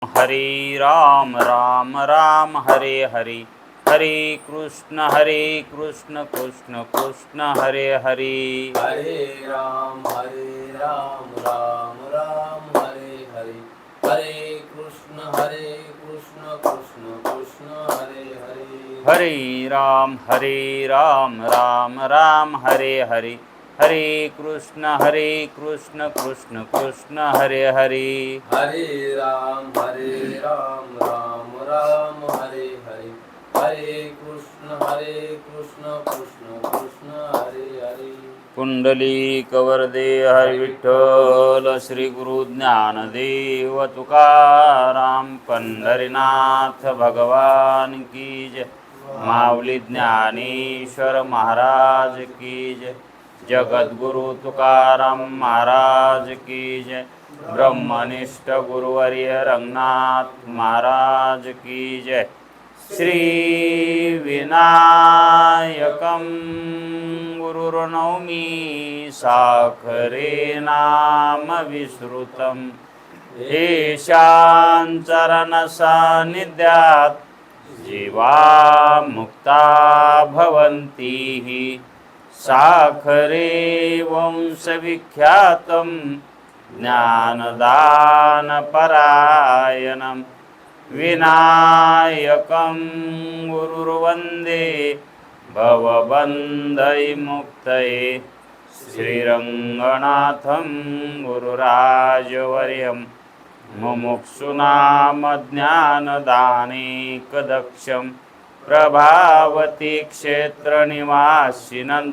हरे राम राम राम हरे हरे, हरे कृष्ण कृष्ण कृष्ण हरे हरे। हरे राम राम राम हरे हरे, हरे कृष्ण कृष्ण कृष्ण हरे हरे। हरे राम राम राम हरे हरे, हरे कृष्ण कृष्ण कृष्ण हरे हरे। हरे राम राम राम हरे हरे, हरे कृष्ण कृष्ण कृष्ण हरे हरे। पुंडलिक वरदे हरि विठ्ठल, श्री गुरु ज्ञानदेव तुकाराम, पंढरीनाथ भगवान की जय। माऊली ज्ञानेश्वर महाराज की जय। जगद्गुरु तुकाराम महाराज की जय। ब्रह्मनिष्ठ गुरुवर्य रंगनाथ महाराज की जय। श्री विनायकं गुरुर्नौमि साखरे नाम विश्रुतं, येषां चरणसान्निध्यात् जीवा मुक्ता भवन्ति। साखरे वंशविख्यातं ज्ञानदानपरायणं, विनायकं गुरुर्वन्दे भवबन्धविमुक्तये। श्रीरङ्गनाथं गुरुराजवर्यं, मुमुक्षूणामज्ञानदानेकदक्षं, प्रभावती क्षेत्रनिवासिनं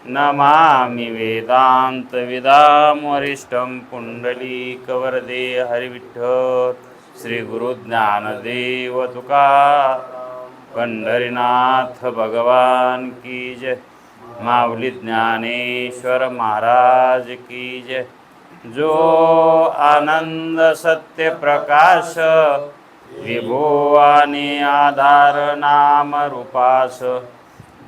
नमामि वेदान्तविदां वरिष्ठं। पुण्डलीकवरदे हरिविठ्ठल, श्री गुरु ज्ञानदेव तुकाराम, पंढरीनाथ भगवान की जय। माऊली ज्ञानेश्वर महाराज की जय। जो आनंद सत्य प्रकाश, विभो आणि आधार नाम रूपास,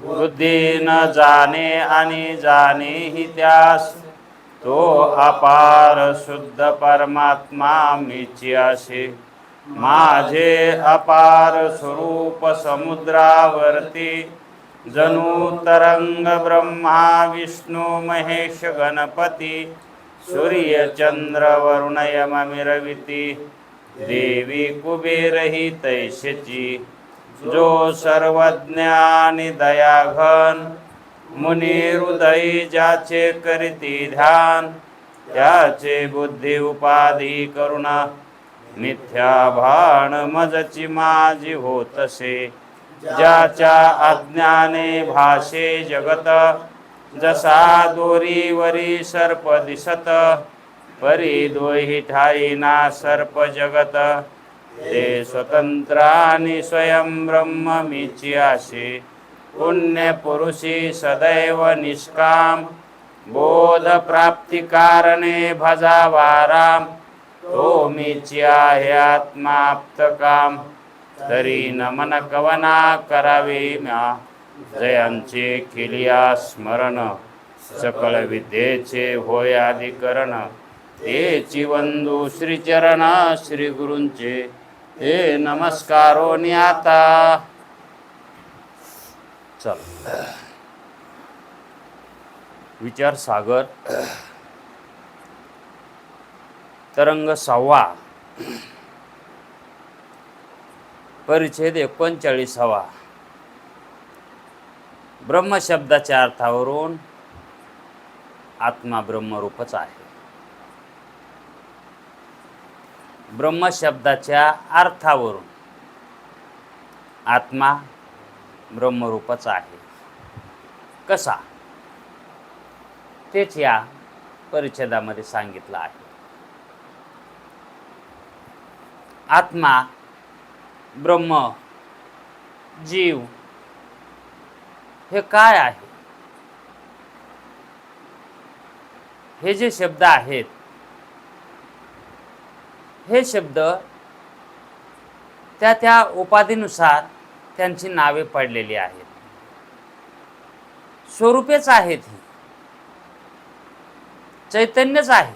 बुद्धी न जाणे आणि जाणे ही त्यास, तो अपार शुद्ध परमात्मा मीची असे। माझे अपार स्वरूप समुद्रावरती, जणू तरंग ब्रह्मा विष्णू महेश गणपती, सूर्य चंद्र वरुण यम मिरविती, देवी कुबेर ही तैशची। जो सर्वज्ञानी दयाघन, मुनी हृदयी ज्याचे करीती ध्यान, त्याचे बुद्धी उपाधी करुणा, मिथ्या भान मजची माझी होतसे। ज्याच्या अज्ञाने भाषे जगत, जसा दोरीवरी सर्प दिसत, परी दोही ठाई ना सर्प जगत, ते स्वतंत्र आणि स्वयं ब्रह्म मीची आशे। पुण्य पुरुषी सदैव निष्काम, बोध प्राप्ती कारणे भजावा राम, तो मीची आहे आत्माप्त काम। तरी नमन कवना करावे म्या, जयांचे केलिया स्मरण, सकळ विद्येचे होय अधिकरण। तेची वंदू श्रीचरण श्री गुरूंचे, हे नमस्कारो आता। चल विचार सागर तरंग 6वा, परिच्छेद 39वा। ब्रह्म शब्दाच्या अर्थावरून आत्मा ब्रह्मरूपच आहे। ब्रह्म शब्दाच्या अर्थावरून आत्मा ब्रह्मरूपच आहे। कसा, तेच या परिच्छेदामध्ये सांगितलं आहे। आत्मा, ब्रह्म, जीव हे काय आहे? हे जे शब्द आहेत, हे शब्द त्या त्या उपाधीनुसार त्यांची नावे पडलेली आहेत। स्वरूपेच आहेत, ही चैतन्यच आहे,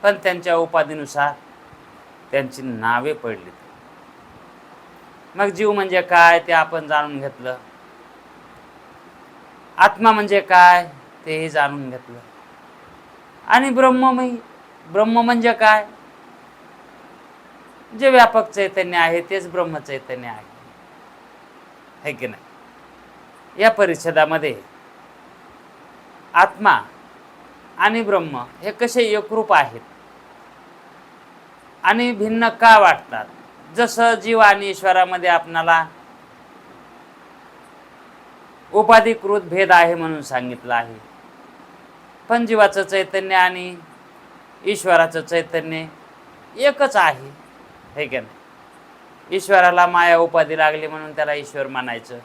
पण त्यांच्या उपाधीनुसार त्यांची नावे पडली. मग जीव म्हणजे काय ते आपण जाणून घेतलं. आत्मा म्हणजे काय तेही जाणून घेतलं. आणि ब्रह्म म्हणजे काय? जे व्यापक चैतन्य आहे तेच ब्रह्म चैतन्य आहे की नाही? या परिच्छेदामध्ये आत्मा आणि ब्रह्म हे कसे एकरूप आहेत आणि भिन्न का वाटतात? जसं जीव आणि ईश्वरामध्ये आपणाला उपाधिकृत भेद आहे म्हणून सांगितलं आहे, पण जीवाचं चैतन्य आणि ईश्वराचं चैतन्य एकच आहे की नाही? ईश्वराला माया उपाधी लागली म्हणून त्याला ईश्वर मानायचं,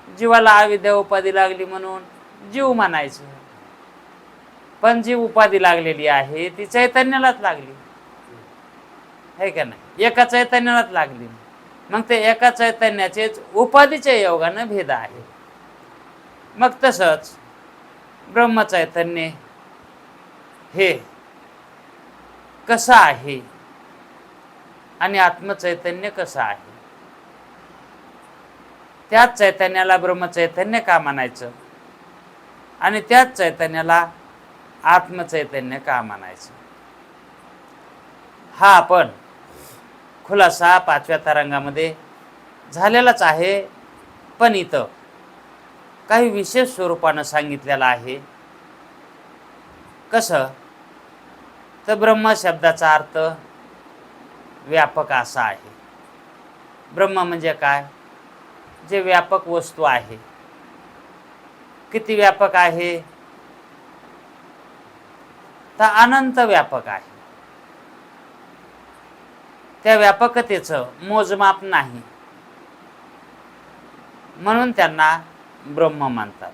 जीवाला अविद्या उपाधी लागली म्हणून जीव मानायचं. पण जी उपाधी लागलेली आहे ती चैतन्यालाच लागली आहे का नाही? एका चैतन्यालाच लागली. मग ते एका चैतन्याचेच उपाधीच्या योगानं भेद आहे. मग तसंच ब्रह्मचैतन्य हे कसं आहे आणि आत्मचैतन्य कसं आहे? त्याच चैतन्याला ब्रह्मचैतन्य का म्हणायचं आणि त्याच चैतन्याला आत्मचैतन्य का म्हणायचं? हा आपण खुलासा 5व्या तरंगामध्ये झालेलाच आहे, पण इथं काही विशेष स्वरूपानं सांगितलेलं आहे. कसं तर ब्रह्म शब्दाचा अर्थ व्यापक असा आहे. ब्रह्म म्हणजे काय? जे व्यापक वस्तू आहे. किती व्यापक आहे? तर अनंत व्यापक आहे. त्या व्यापकतेचं मोजमाप नाही, म्हणून त्यांना ब्रह्म म्हणतात.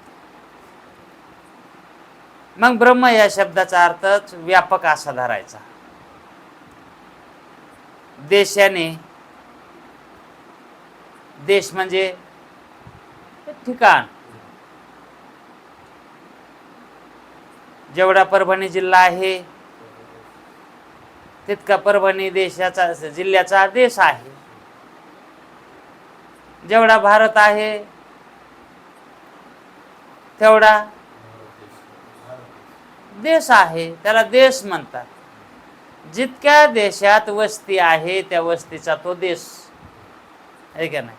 मग ब्रह्म या शब्दाचा अर्थच व्यापक असा धरायचा. देशाने, देश म्हणजे ठिकाण. जेवढा परभणी जिल्हा आहे तितका परभणी देशाचा जिल्ह्याचा देश आहे. जेवढा भारत आहे तेवढा देश आहे, त्याला देश म्हणतात. जितक्या देशात वस्ती आहे त्या वस्तीचा तो देश आहे का नाही?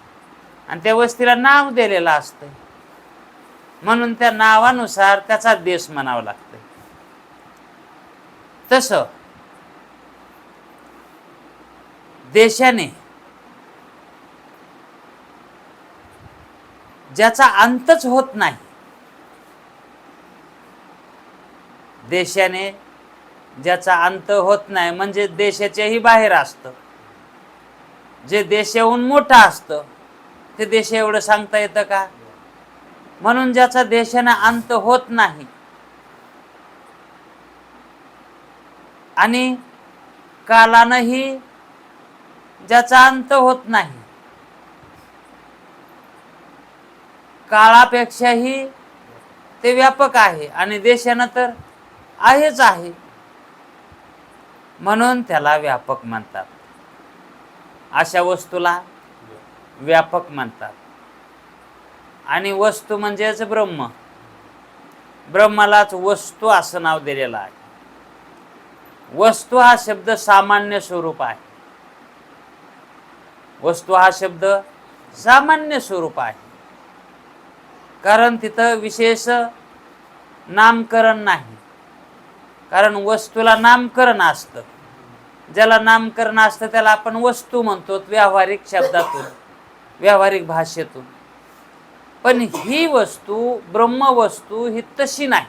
आणि त्या वस्तीला नाव दिलेलं असतं, म्हणून त्या नावानुसार त्याचा देश म्हणावं लागतं. तसं देशाने ज्याचा अंतच होत नाही, देशाने ज्याचा अंत होत नाही म्हणजे देशाच्याही बाहेर असतं. जे देशाहून मोठं असतं ते देश एवढं सांगता येतं का? म्हणून ज्याचा देशाने अंत होत नाही आणि कालानंही ज्याचा अंत होत नाही, काळापेक्षाही ते व्यापक आहे आणि देशानं तर आहेच आहे, म्हणून त्याला व्यापक म्हणतात. अशा वस्तूला व्यापक म्हणतात. आणि वस्तू म्हणजेच ब्रह्म. ब्रह्मालाच वस्तू असं नाव दिलेलं आहे. वस्तू हा शब्द सामान्य स्वरूप आहे. वस्तू हा शब्द सामान्य स्वरूप आहे, कारण तिथं विशेष नामकरण नाही. कारण वस्तूला नामकरण असतं. ज्याला नामकरण असतं त्याला आपण वस्तू म्हणतो व्यावहारिक शब्दातून, व्यावहारिक भाषेतून. पण ही वस्तू, ब्रह्मवस्तू ही तशी नाही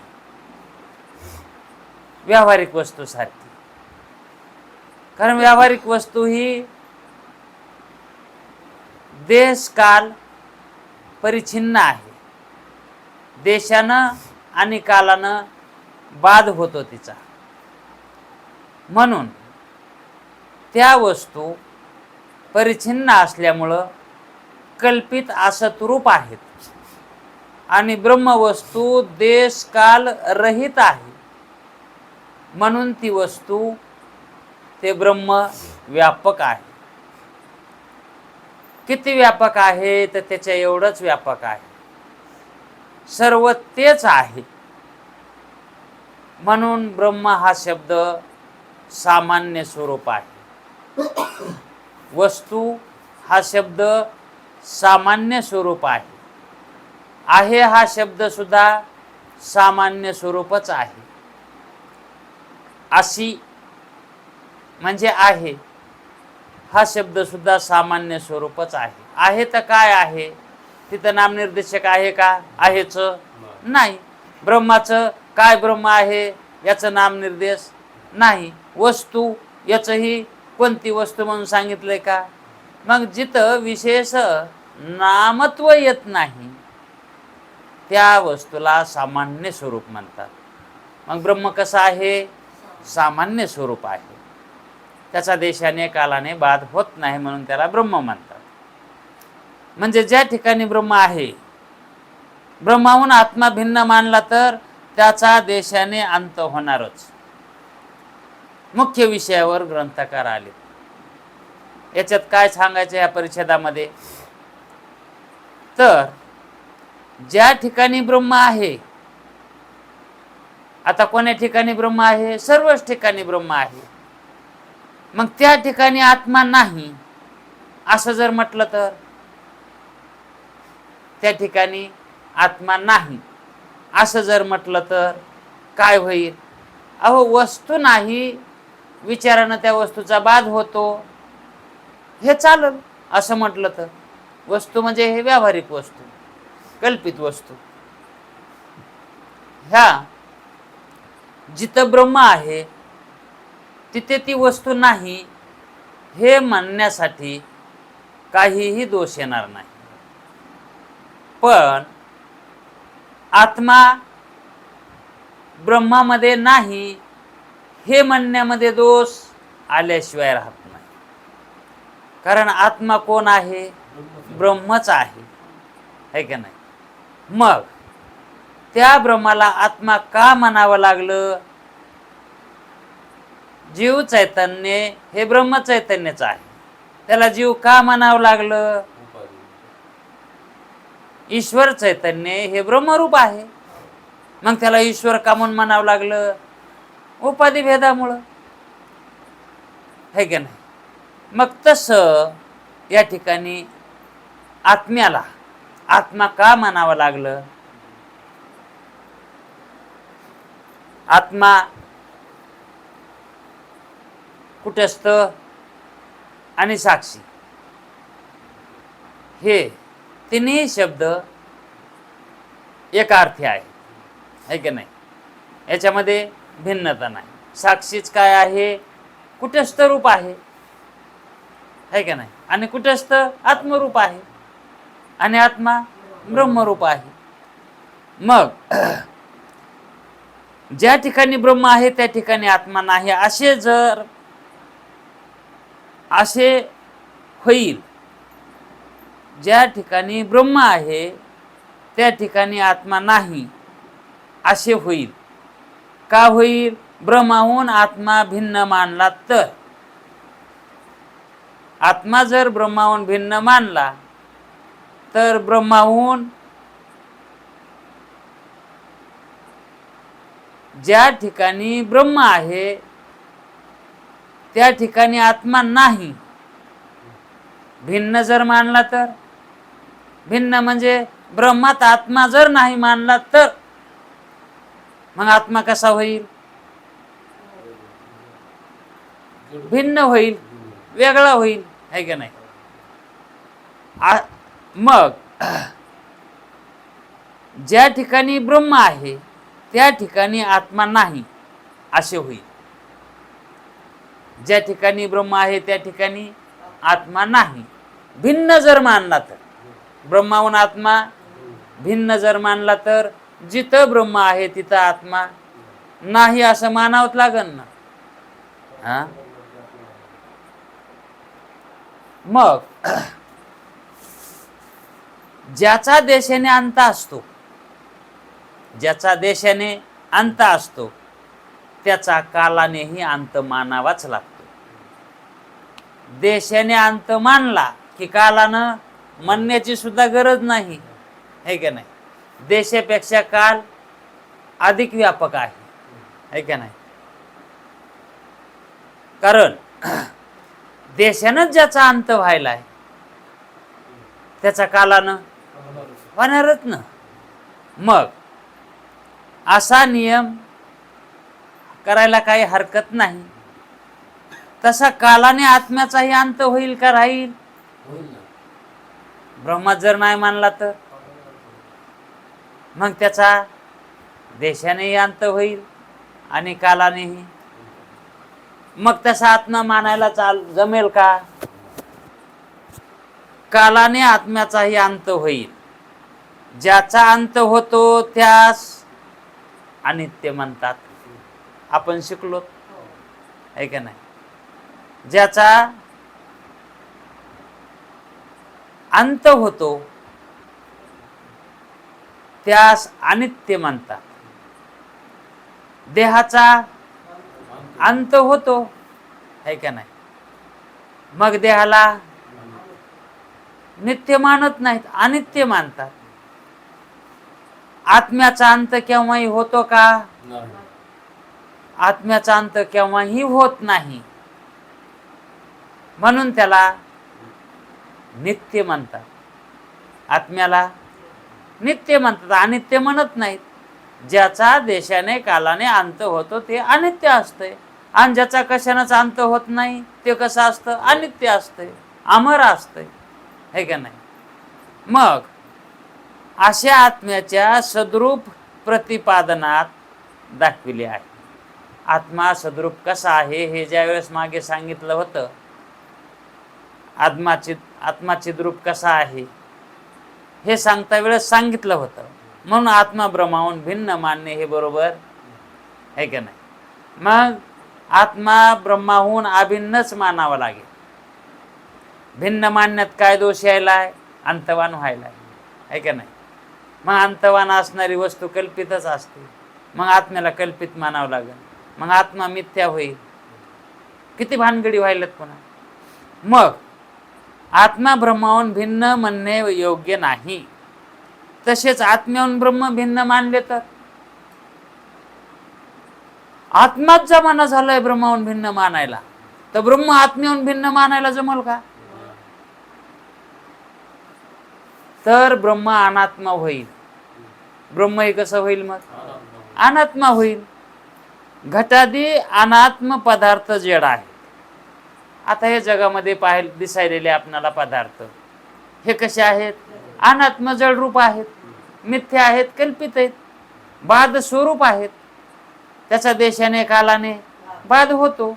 व्यावहारिक वस्तूसारखी. कारण व्यावहारिक वस्तू ही देश काल परिच्छिन्न आहे. देशानं आणि कालानं बाध होतो तिचा, म्हणून त्या वस्तू परिच्छिन्न असल्यामुळं कल्पित असत रूप आहेत. आणि ब्रह्मवस्तू देश काल रहित आहे, म्हणून ती वस्तू ते ब्रह्म व्यापक आहे. किती व्यापक आहे तर त्याच्या एवढंच व्यापक आहे. सर्व तेच आहे. म्हणून ब्रह्म हा शब्द सामान्य स्वरूप आहे. वस्तू हा शब्द सामान्य स्वरूप आहे. आहे हा शब्द सुद्धा सामान्य स्वरूपच आहे. अशी म्हणजे आहे हा शब्द सुद्धा सामान्य स्वरूपच आहे. आहे तर काय आहे? तिथं नामनिर्देशक आहे का? आहेच नाही. ब्रह्माचं काय ब्रह्म आहे याचं नामनिर्देश नाही. वस्तू याचंही कोणती वस्तू म्हणून सांगितलंय का? मग जिथं विशेष नामत्व येत नाही त्या वस्तूला सामान्य स्वरूप म्हणतात. मग ब्रह्म कसं आहे? सामान्य स्वरूप आहे. त्याचा देशाने कालाने बाध होत नाही म्हणून त्याला ब्रह्म म्हणतात. म्हणजे ज्या ठिकाणी ब्रह्म आहे, ब्रह्माहून आत्मा भिन्न मानला तर त्याचा देशाने अंत होणारच. मुख्य विषयावर ग्रंथकार आले. याच्यात काय सांगायचं या परिच्छेदामध्ये? तर ज्या ठिकाणी ब्रह्म आहे, आता कोण्या ठिकाणी ब्रह्म आहे? सर्वच ठिकाणी ब्रह्म आहे. मग त्या ठिकाणी आत्मा नाही असं जर म्हटलं तर, त्या ठिकाणी आत्मा नाही असं जर म्हटलं तर काय होईल? अहो, वस्तू नाही विचारानं त्या वस्तूचा बाध होतो, हे चालल असं म्हटलं तर. वस्तू म्हणजे हे व्यावहारिक वस्तू, कल्पित वस्तू. ह्या जिथं ब्रह्म आहे तिथे ती वस्तू नाही हे म्हणण्यासाठी काहीही दोष येणार नाही. पण आत्मा ब्रह्मामध्ये नाही हे म्हणण्यामध्ये दोष आल्याशिवाय राहत नाही. कारण आत्मा कोण आहे? ब्रह्मच आहे, है का नाही? मग त्या ब्रह्माला आत्मा का म्हणावं लागलं? जीव चैतन्य हे ब्रह्म चैतन्यच आहे, त्याला जीव का म्हणावं लागलं? ईश्वर चैतन्य हे ब्रह्मरूप आहे, मग त्याला ईश्वर का म्हणून म्हणावं लागलं? उपाधी भेदामुळं, है का नाही? मग तसं या ठिकाणी आत्म्याला आत्मा का म्हणावं लागलं? आत्मा कुटस्थ आणि साक्षी हे तिन्ही शब्द एकार्थी आहे, है की नाही? याच्यामध्ये भिन्नता नाही. साक्षीच काय आहे? कुटस्थ रूप आहे, है का नाही? आणि कुटस्थ आत्मरूप आहे आणि आत्मा ब्रह्मरूप आहे. मग ज्या ठिकाणी ब्रह्म आहे त्या ठिकाणी आत्मा नाही असे होईल. ज्या ठिकाणी ब्रह्म आहे त्या ठिकाणी आत्मा नाही असे होईल. का होईल? ब्रह्माहून आत्मा भिन्न मानला तर. आत्मा जर ब्रह्माहून भिन्न मानला तर ब्रह्माहून ज्या ठिकाणी ब्रह्म आहे त्या ठिकाणी आत्मा नाही भिन्न जर मानला तर. भिन्न म्हणजे ब्रह्मात आत्मा जर नाही मानला तर मग आत्मा कसा होईल? भिन्न होईल, वेगळा होईल, है का नाही? मग ज्या ठिकाणी ब्रह्म आहे त्या ठिकाणी आत्मा नाही असे होईल. ज्या ठिकाणी ब्रह्म आहे त्या ठिकाणी आत्मा नाही. भिन्न जर मानला तर, ब्रह्माहून आत्मा भिन्न जर मानला तर जिथं ब्रह्म आहे तिथं आत्मा नाही असं मानावंच लागल ना. हा, मग ज्याचा देशाने अंत असतो, ज्याचा देशाने अंत असतो त्याचा कालानेही अंत मानावाच लागतो. देशाने अंत मानला की कालानं म्हणण्याची सुद्धा गरज नाही, है का नाही? देशापेक्षा काल अधिक व्यापक आहे का नाही? कारण देशानंच ज्याचा अंत व्हायलाय त्याचा कालानं होणारच ना. मग असा नियम करायला काही हरकत नाही. तसा कालाने आत्म्याचाही अंत होईल का राहील? ब्रह्मा जर नाही मानला तर मग त्याचा देशानेही अंत होईल आणि कालानेही. मग तसा आत्मा मानायला जमेल का? कालाने आत्म्याचाही अंत होईल. ज्याचा अंत होतो त्यास अनित्य म्हणतात. आपण शिकलो आहे का नाही? ज्याचा अंत होतो त्यास अनित्य म्हणतात. देहाचा अंत होतो आहे का नाही? मग देहाला नित्य मानत नाहीत, अनित्य मानतात. आत्म्याचा अंत केव्हाही होतो का? आत्म्याचा अंत केव्हाही होत नाही. म्हणून त्याला नित्य म्हणतात. आत्म्याला नित्य म्हणतात, अनित्य म्हणत नाहीत. ज्याचा देशाने कालाने अंत होतो ते अनित्य असते, आणि ज्याचा कशानेच अंत होत नाही ते कसं असतं? अनित्य असते, अमर असते, है का नाही? मग अशा आत्म्याच्या सद्रूप प्रतिपादनात दाखविले आहे. आत्मा सद्रूप कसा आहे हे ज्या वेळेस मागे सांगितलं होतं, आत्माचिद्रूप कसा आहे हे सांगता वेळेस सांगितलं होतं. म्हणून आत्मा ब्रह्माहून भिन्न मानणे हे बरोबर आहे का नाही? मग आत्मा ब्रह्माहून अभिन्नच मानावा लागेल. भिन्न मानण्यात काय दोष यायलाय? अंतवान व्हायलाय, आहे का नाही? मग अंतवान असणारी वस्तू कल्पितच असते. मग आत्म्याला कल्पित मानावं लागेल. मग आत्मा मिथ्या होईल. किती भानगडी व्हायल्यात पुन्हा. मग आत्मा ब्रह्माहून भिन्न म्हणणे योग्य नाही. तसेच आत्म्याहून ब्रह्म भिन्न मानले तर आत्माच जमाना झालाय ब्रह्माहून भिन्न मानायला, तर ब्रह्म आत्म्याहून भिन्न मानायला जमल का? तर ब्रह्म अनात्मा होईल. ब्रह्म हे कसं होईल? मग अनात्मा होईल. घटादी अनात्म पदार्थ जड आहे. आता हे जगामध्ये दिसायलेले आपणाला पदार्थ हे कसे आहेत? अनात्म जड रूप आहेत, मिथ्या आहेत, कल्पित आहेत, बाद स्वरूप आहेत. त्याचा देशाने कालाने बाद होतो,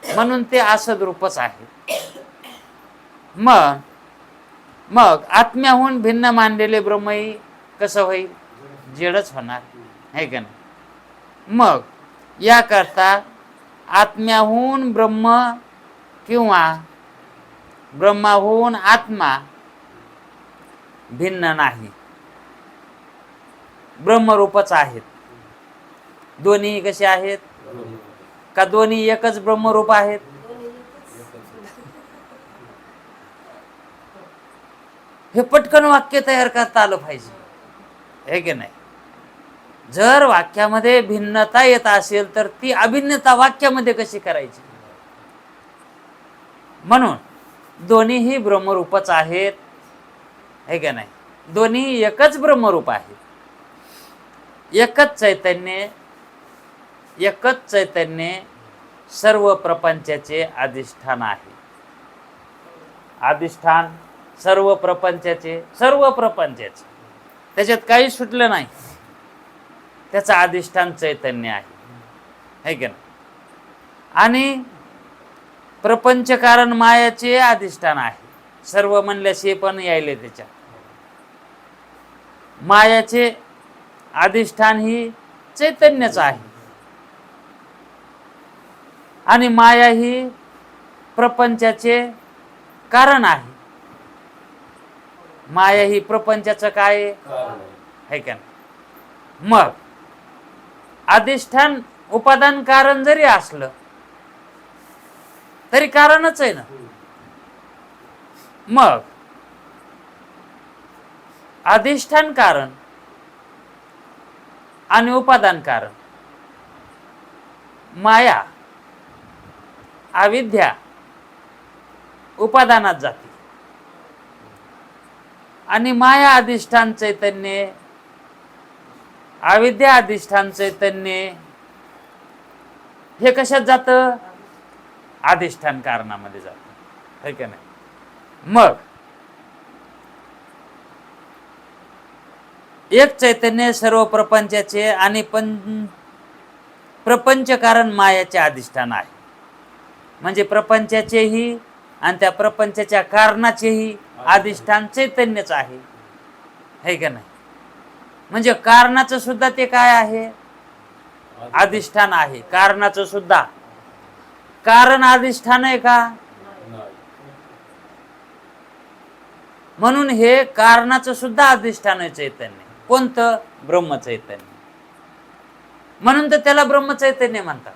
म्हणून ते असद रूपच आहे. मग आत्म्याहून भिन्न मानलेले ब्रह्मही कसं होईल? जडच होणार, है का नाही? मग याकरता आत्म्याहून ब्रह्म किंवा ब्रह्माहून आत्मा भिन्न नाही, ब्रह्मरूपच आहेत. दोन्ही कसे आहेत? का दोन्ही एकच ब्रह्मरूप आहेत? हे पटकन वाक्य तयार करता आलं पाहिजे, हे की नाही? जर वाक्यामध्ये भिन्नता येत असेल तर ती अभिन्नता वाक्यामध्ये कशी करायची? म्हणून दोन्हीही ब्रह्मरूपच आहेत, हे का नाही? दोन्ही एकच ब्रह्मरूप आहेत. एकच चैतन्य सर्व प्रपंचाचे अधिष्ठान आहे. अधिष्ठान सर्व प्रपंचाचे, त्याच्यात काही सुटलं नाही. त्याचं अधिष्ठान चैतन्य आहे, है का नाही? आणि प्रपंच कारण मायाचे अधिष्ठान आहे. सर्व म्हणल्याशी पण यायले त्याच्या. मायाचे अधिष्ठान ही चैतन्यच आहे, आणि माया ही प्रपंचाचे कारण आहे. माया ही प्रपंचाचं काय आहे का? मग अधिष्ठान उपादान कारण जरी असलं तरी कारणच आहे ना. मग अधिष्ठान कारण आणि उपादान कारण, माया अविद्या उपादानात जाते आणि माया अधिष्ठान चैतन्य, अविद्या अधिष्ठान चैतन्य हे कशात जातं? अधिष्ठान कारणामध्ये जातं, है का नाही? मग एक चैतन्य सर्व प्रपंचाचे आणि प्रपंच कारण मायाचे अधिष्ठान आहे. म्हणजे प्रपंचाचेही आणि त्या प्रपंचाच्या कारणाचेही अधिष्ठान चैतन्यच आहे, है का नाही? म्हणजे कारणाचं सुद्धा ते काय आहे? अधिष्ठान आहे. कारणाचं सुद्धा. कारण अधिष्ठान आहे का? म्हणून हे कारणाचं सुद्धा अधिष्ठान आहे चैतन्य. कोणतं? ब्रह्मचैतन्य. म्हणून तर त्याला ब्रह्मचैतन्य म्हणतात.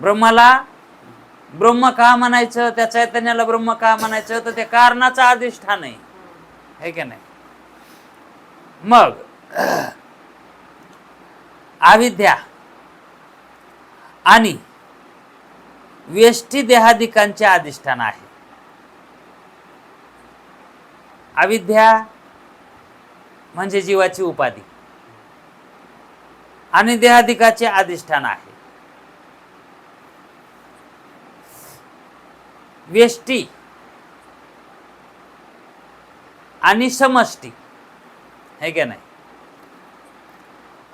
ब्रह्माला ब्रह्म का म्हणायचं? त्या चैतन्याला ब्रह्म का म्हणायचं? तर ते कारणाचं अधिष्ठान आहे, है का नाही? मग अविद्या आणि व्यष्टी देहादिकांचे अधिष्ठान आहे. अविद्या म्हणजे जीवाची उपाधी आणि देहादिकाचे अधिष्ठान आहे. व्यष्टी आणि समष्टी, है का नाही?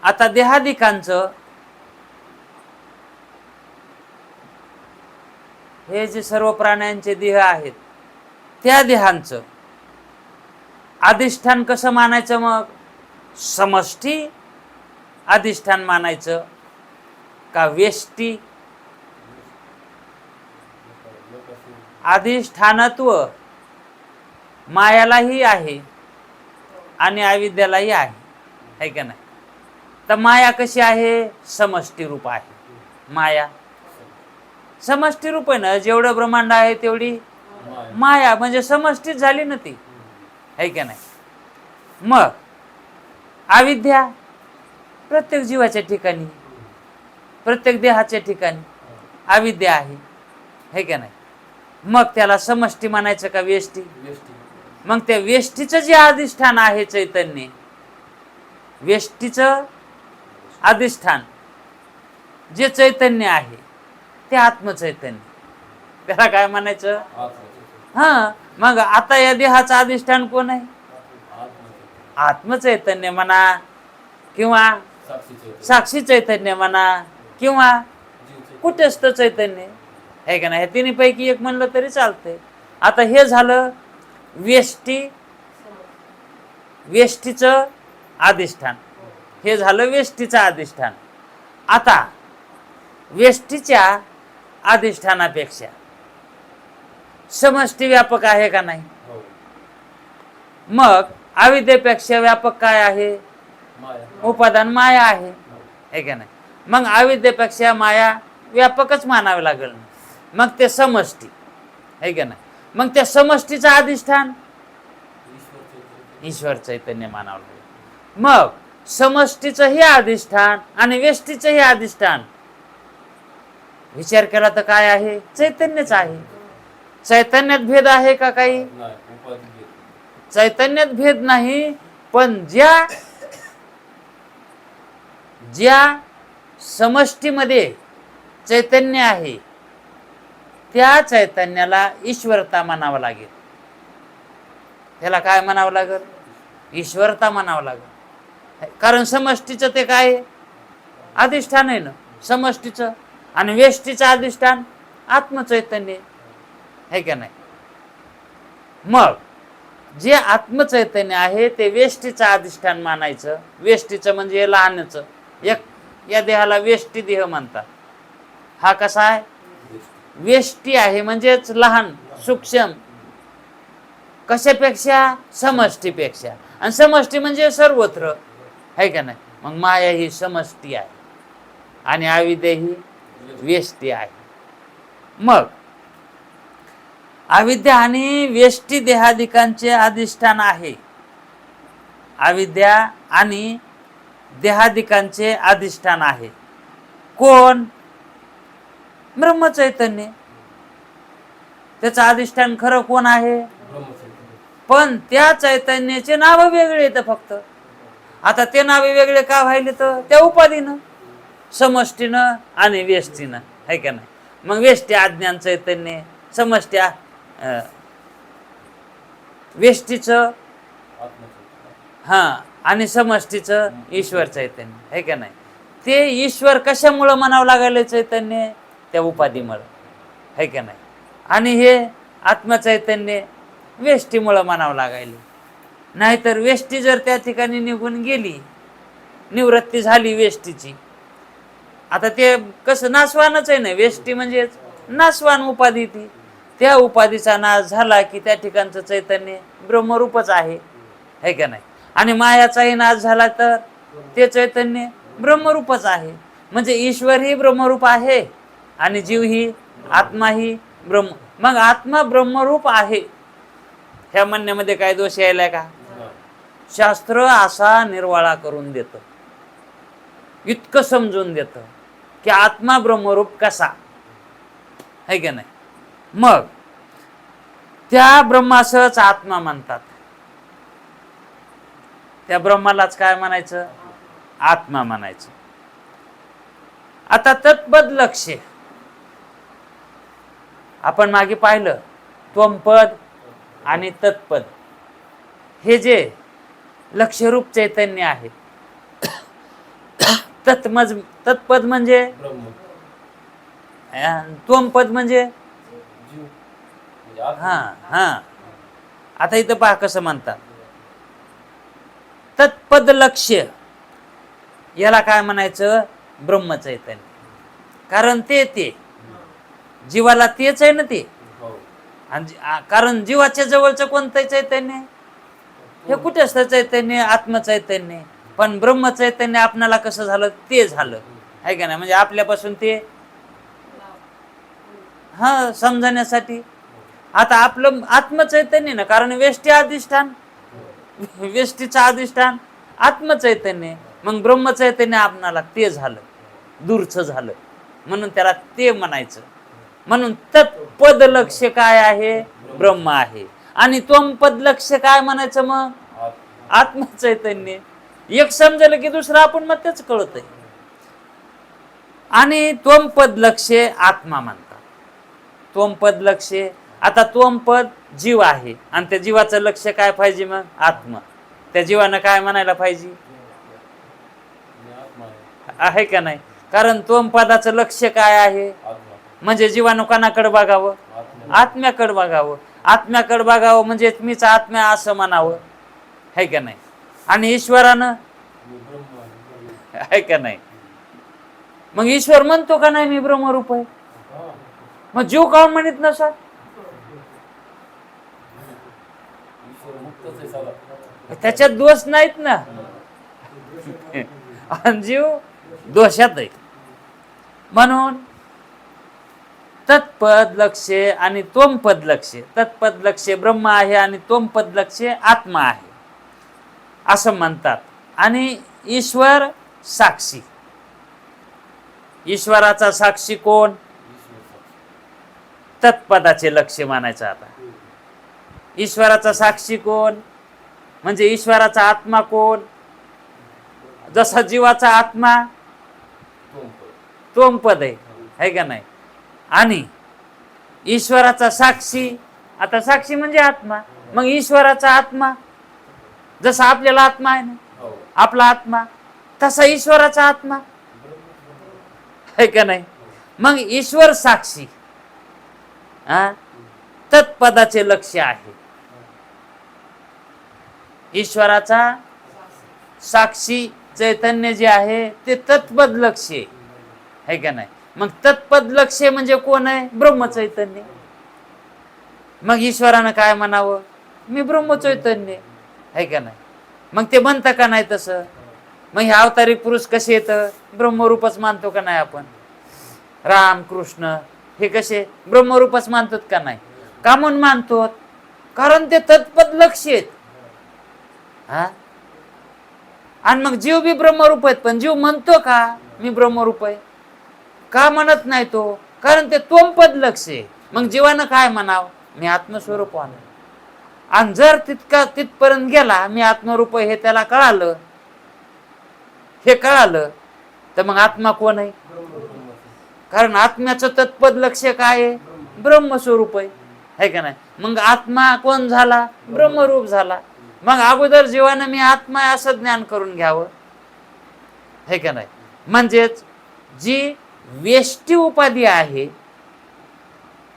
आता देहादिकांचं हे जे सर्व प्राण्यांचे देह आहेत त्या देहांचं अधिष्ठान कसं मानायचं? मग समष्टी अधिष्ठान मानायचं का व्यष्टी? अधिष्ठानत्व मायालाही आहे आणि अविद्यालाही आहे, है का नाही? तर माया कशी आहे? समष्टी रूप आहे. माया समष्टी रूप आहे ना. जेवढं ब्रह्मांड आहे तेवढी माया, म्हणजे समष्टीच झाली ना ती, है का नाही? मग अविद्या प्रत्येक जीवाच्या ठिकाणी, प्रत्येक देहाच्या ठिकाणी अविद्या आहे, है का नाही? मग त्याला समष्टी म्हणायचं का व्यष्टी? मग त्या व्यष्टीचं जे अधिष्ठान आहे चैतन्य, व्यष्टीचं अधिष्ठान जे चैतन्य आहे ते आत्मचैतन्य, त्याला काय म्हणायचं? हा. मग आता या देहाचं अधिष्ठान कोण आहे? आत्मचैतन्य म्हणा किंवा साक्षी चैतन्य म्हणा किंवा कुटस्थ चैतन्य, है का नाही? हे तिन्ही पैकी एक म्हणलं तरी चालतंय. आता हे झालं व्यष्टी, व्यष्टीचं अधिष्ठान. हे झालं व्यष्टीचं अधिष्ठान. आता व्यष्टीच्या अधिष्ठानापेक्षा समष्टी व्यापक आहे का नाही? मग अविद्येपेक्षा व्यापक काय आहे? उपादान माया आहे, है का नाही? मग अविद्येपेक्षा माया व्यापकच मानावे लागेल. मग ते समष्टी, है का नाही? मग त्या समष्टीचं अधिष्ठान ईश्वर चैतन्य मानावं लागेल. मग समष्टीचं हे अधिष्ठान आणि व्यष्टीचं हे अधिष्ठान विचार केला तर काय आहे? चैतन्यच आहे. चैतन्यात भेद आहे का काही? चैतन्यात भेद नाही. पण ज्या समष्टीमध्ये चैतन्य आहे त्या चैतन्याला ईश्वरता म्हणावं लागेल. त्याला काय म्हणावं लागेल? ईश्वरता म्हणावं लागेल. कारण समष्टीचं ते काय अधिष्ठान आहे ना, समष्टीचं. आणि व्यष्टीचं अधिष्ठान आत्मचैतन्य, है का नाही? मग जे आत्मचैतन्य आहे ते व्यष्टीचं अधिष्ठान मानायचं. व्यष्टीचं म्हणजे लहानचं. एक या देहाला व्यष्टी देह म्हणतात. हा कसा आहे? व्यष्टी आहे म्हणजेच लहान, सूक्ष्म. कशापेक्षा? समष्टीपेक्षा. आणि समष्टी म्हणजे सर्वत्र, है का नाही? मग माया ही समष्टी आहे आणि अविद्या ही व्यष्टी आहे. मग अविद्या आणि व्यष्टी देहादिकांचे अधिष्ठान आहे. अविद्या आणि देहादिकांचे अधिष्ठान आहे. कोण? ब्रह्मचैतन्य. त्याचं अधिष्ठान खरं कोण आहे? ब्रह्मचैतन्य. पण त्या चैतन्याचे नाव वेगळे येतं फक्त. आता ते नावे वेगळे का व्हायले? तर त्या उपाधीनं, समष्टीनं आणि व्यष्टीनं, है का नाही? मग व्यष्टी अज्ञान चैतन्य, समष्टी व्यष्टीचं आत्मचैतन्य. हा आणि समष्टीचं ईश्वर चैतन्य, है का नाही? ते ईश्वर कशामुळं म्हणावं लागायला चैतन्य? त्या उपाधीमुळं, है का नाही? आणि हे आत्मचैतन्य व्यष्टीमुळं म्हणावं लागायले. नाहीतर व्यष्टी जर त्या ठिकाणी निघून गेली, निवृत्ती झाली व्यष्टीची, आता ते कसं नासवानच आहे ना. व्यष्टी म्हणजे नासवान उपाधी. ती त्या उपाधीचा नाश झाला की त्या ठिकाणचं चैतन्य ब्रह्मरूपच आहे, है का नाही? आणि मायाचाही नाश झाला तर ते चैतन्य ब्रह्मरूपच आहे. म्हणजे ईश्वर ही ब्रह्मरूप आहे आणि जीव ही, आत्मा ही ब्रह्म. मग आत्मा ब्रह्मरूप आहे ह्या म्हणण्यामध्ये काय दोष यायला का? शास्त्र असा निर्वाळा करून देतं, इतकं समजून देतं की आत्मा ब्रह्मरूप कसा, है का नाही? मग त्या ब्रह्मासच आत्मा म्हणतात. त्या ब्रह्मालाच काय म्हणायचं? आत्मा म्हणायचं. आता तत्पद लक्ष आपण मागे पाहिलं. त्वमपद आणि तत्पद हे जे लक्षरूप चैतन्य आहे. तत्पद म्हणजे ब्रह्म. त्वमपद म्हणजे जीव म्हणजे आत्मा. हा हा. आता इथं पहा कसं म्हणतात. तत्पद लक्ष याला काय म्हणायचं? ब्रह्मचैतन्य. कारण ते जीवाला तेच आहे ना ते. हो. आणि कारण जीवाच्या जवळचं कोणतं चैतन्य? हे कुठे असतं चैतन्य? आत्मचैतन्य. पण ब्रह्मचैतन्य आपणाला कसं झालं? ते झालं, आहे का नाही? म्हणजे आपल्यापासून ते हा समजण्यासाठी. आता आपलं आत्मचैतन्य ना, कारण व्यष्टी अधिष्ठान, व्यष्टीचं अधिष्ठान आत्मचैतन्य. मग ब्रह्मचैतन्य आपणाला ते झालं, दूरचं झालं, म्हणून त्याला ते म्हणायचं. म्हणून तत्पद लक्ष काय आहे? ब्रह्म आहे. आणि त्वमपद लक्ष काय म्हणायचं? मग आत्मचैतन्य. एक समजलं की दुसरं आपण मग तेच कळतंय. आणि त्वमपद लक्ष आत्मा म्हणतात. त्वमपद लक्ष. आता त्वमपद जीव आहे आणि त्या जीवाचं लक्ष काय पाहिजे? मग आत्मा. त्या जीवानं काय म्हणायला पाहिजे? आत्मा आहे. आहे का नाही? कारण त्वमपदाचं लक्ष काय आहे? आत्मा. म्हणजे जीवानं कोणाकडे बघावं? आत्मा. आत्म्याकडे बघावं. आत्म्याकडे बघावं म्हणजे मीच आत्म्या असं म्हणावं, है का नाही? आणि ईश्वरानं, मी ब्रह्म आहे. आहे का नाही? मग ईश्वर म्हणतो का नाही मी ब्रह्मरूप आहे? हा. मग जीव काऊन म्हणत नसा? ईश्वर मुक्तच आहे सदा. त्याच्यात दोष नाहीत ना. आणि जीव दोषात आहे. म्हणून तत्पद लक्ष आणि त्वमपद लक्ष. तत्पद लक्ष ब्रह्म आहे आणि त्वमपद लक्ष आत्मा आहे असं म्हणतात. आणि ईश्वर साक्षी. ईश्वराचा साक्षी कोण? ईश्वर साक्षी. तत्पदाचे लक्ष मानायचं. आता ईश्वराचा साक्षी कोण? म्हणजे ईश्वराचा आत्मा कोण? जसा जीवाचा आत्मा त्वमपद. त्वमपद आहे का नाही? आणि ईश्वराचा साक्षी, आता साक्षी म्हणजे आत्मा. मग ईश्वराचा आत्मा जसा आपल्याला आत्मा आहे ना, हो. आपला आत्मा, तसा ईश्वराचा आत्मा आहे का नाही? मग ईश्वर साक्षी तत्पदाचे लक्ष आहे. ईश्वराचा साक्षी चैतन्य जे आहे ते तत्पद लक्ष आहे का नाही? मग तत्पद लक्ष म्हणजे कोण आहे? ब्रह्मचैतन्य. मग ईश्वरानं काय म्हणावं? मी ब्रह्मचैतन्य, आहे का नाही? मग ते म्हणतं का नाही तसं? मग हे अवतारी पुरुष कसे येतं? ब्रह्मरूपच मानतो का नाही आपण? राम कृष्ण हे कसे ब्रह्मरूपच मानतात का नाही? का म्हणून मानतो? कारण ते तत्पद लक्ष आहेत. हा, आणि मग जीव बी ब्रह्मरूप आहेत, पण जीव म्हणतो का मी ब्रह्मरूप आहे? का म्हणत नाही तो? कारण ते त्वमपद लक्ष आहे. मग जीवानं काय म्हणाव? मी आत्मस्वरूपवान आहे. आणि जर तिथपर्यंत गेला मी आत्मरूप हे त्याला कळालं, हे कळालं, तर मग आत्मा कोण आहे? कारण आत्म्याचं तत्पद लक्ष काय आहे? ब्रह्मस्वरूप आहे का नाही? मग आत्मा कोण झाला? ब्रह्मरूप झाला. मग अगोदर जीवानं मी आत्मा आहे असं ज्ञान करून घ्यावं, हे का नाही? म्हणजेच जी वेष्टी उपाधी आहे,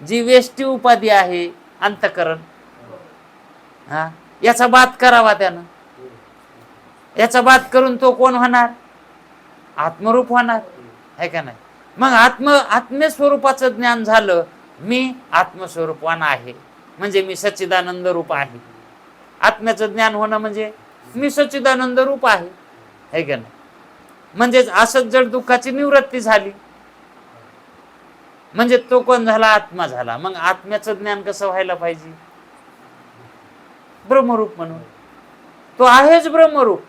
जी वेष्टी उपाधी आहे अंतःकरण, हा, याचा बात करावा त्यानं. याचा बात करून तो कोण होणार? आत्मरूप होणार, है का नाही? मग आत्मस्वरूपाचं ज्ञान झालं, मी आत्मस्वरूपवान आहे म्हणजे मी सच्चिदानंद रूप आहे. आत्म्याचं ज्ञान होणं म्हणजे मी सच्चिदानंद रूप आहे, है का नाही? म्हणजेच असंच जड दुःखाची निवृत्ती झाली म्हणजे तो कोण झाला? आत्मा झाला. मग आत्म्याचं ज्ञान कसं व्हायला पाहिजे? ब्रह्मरूप म्हणून. तो आहेच ब्रह्मरूप.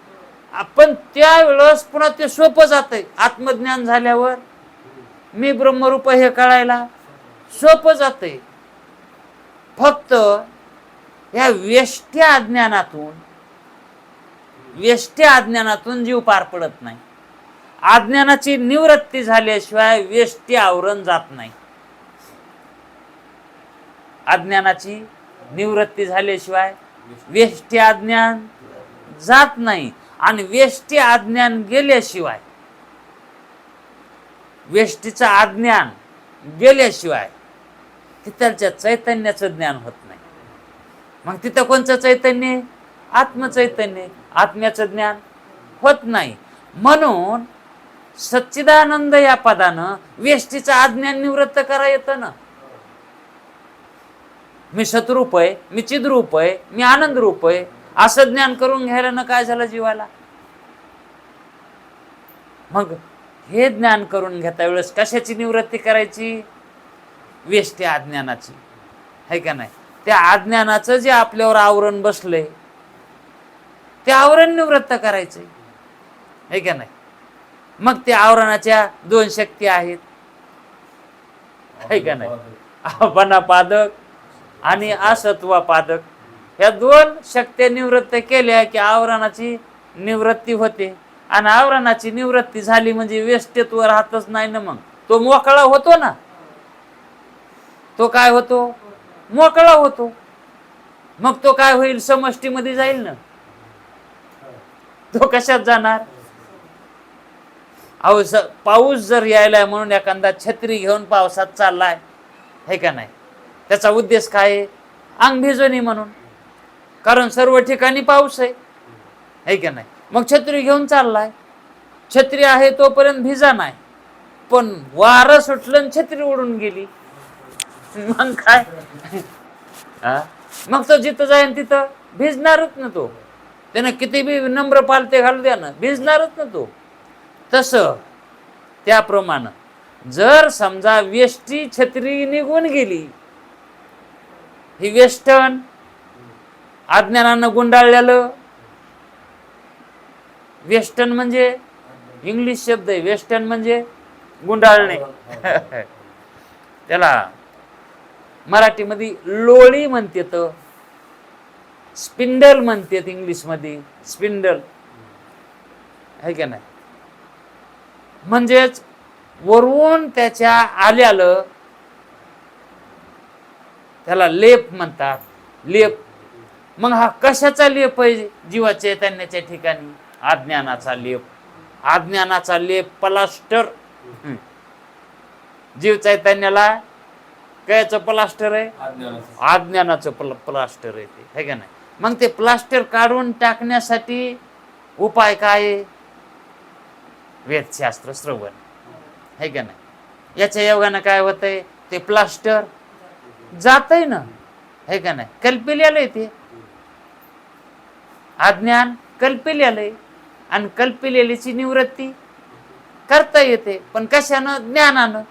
आपण त्यावेळेस पुन्हा ते सोपं जातंय. आत्मज्ञान झाल्यावर मी ब्रह्मरूप हे कळायला सोपं जातंय. फक्त या वेष्ट्या अज्ञानातून जीव पार पडत नाही. अज्ञानाची निवृत्ती झाल्याशिवाय वेष्टी आवरण जात नाही. अज्ञानाची निवृत्ती झाल्याशिवाय वेष्टी अज्ञान जात नाही. आणि वेष्टी अज्ञान गेल्याशिवाय, वेष्टीचं अज्ञान गेल्याशिवाय तिथलच्या चैतन्याचं ज्ञान होत नाही. मग तिथं कोणचं चैतन्य? आत्मचैतन्य. आत्म्याचं ज्ञान होत नाही. म्हणून सच्चिदानंद या पदानं वेष्टीचं अज्ञान निवृत्त करा येतं ना. मी सतरूप आहे, मी चिद्रूप आहे, मी आनंद रूप आहे असं ज्ञान करून घ्यायला ना काय झालं जीवाला? मग हे ज्ञान करून घेता वेळेस कशाची निवृत्ती करायची? वेष्ट्या अज्ञानाची, है का नाही? त्या अज्ञानाचं जे आपल्यावर आवरण बसलंय ते आवरण निवृत्त करायचंय, है का नाही? मग त्या आवरणाच्या दोन शक्ती आहेत, है का नाही? अपनापादक आणि असत्वापादक. ह्या दोन शक्ती निवृत्त केल्या की आवरणाची निवृत्ती होते. आणि आवरणाची निवृत्ती झाली म्हणजे वेष्टेत्व राहतच नाही ना. मग तो मोकळा होतो ना. तो काय होतो? मोकळा होतो. मग तो काय होईल? समष्टीमध्ये जाईल ना. तो कशात जाणार? अहो, पाऊस जर यायलाय म्हणून एखादा छत्री घेऊन पावसात चाललाय, है का नाही? त्याचा उद्देश काय आहे? अंग भिजवणे म्हणून. कारण सर्व ठिकाणी पाऊस आहे का नाही? मग छत्री घेऊन चाललाय. छत्री आहे तोपर्यंत भिजा नाही, पण वारं सुटलं छत्री उडून गेली, मग काय? मग तो जिथं जाईन तिथं भिजणारच ना. तो त्यानं किती बी नम्र पालते घालू द्या ना, भिजणारच ना तो. तसं त्याप्रमाणे जर समजा वेष्टी छत्री निघून गेली, ही वेष्टन अज्ञानानं गुंडाळलेलं, वेस्टर्न म्हणजे इंग्लिश शब्द आहे. वेस्टर्न म्हणजे गुंडाळणे. त्याला मराठीमध्ये लोळी म्हणतात, स्पिंडल म्हणतात इंग्लिशमध्ये, स्पिंडल, है का नाही? म्हणजेच वरून त्याच्या आल्यालं त्याला लेप म्हणतात. लेप. मग हा कशाचा लेप आहे? जीवाच्या चैतन्याच्या ठिकाणी अज्ञानाचा लेप. अज्ञानाचा लेप, प्लास्टर. जीव चैतन्याला कायचं प्लास्टर आहे? अज्ञानाचं प्लास्टर आहे ते, है का नाही? मग ते प्लास्टर काढून टाकण्यासाठी उपाय काय? वेदशास्त्र श्रवण, है का नाही? याच्या योगानं काय होतंय? ते प्लास्टर जातंय ना, है का नाही? कल्पिलेलं ते अज्ञान, कल्पिलेलं. आणि कल्पिलेलीची निवृत्ती करता येते, पण कशानं? ज्ञानानं.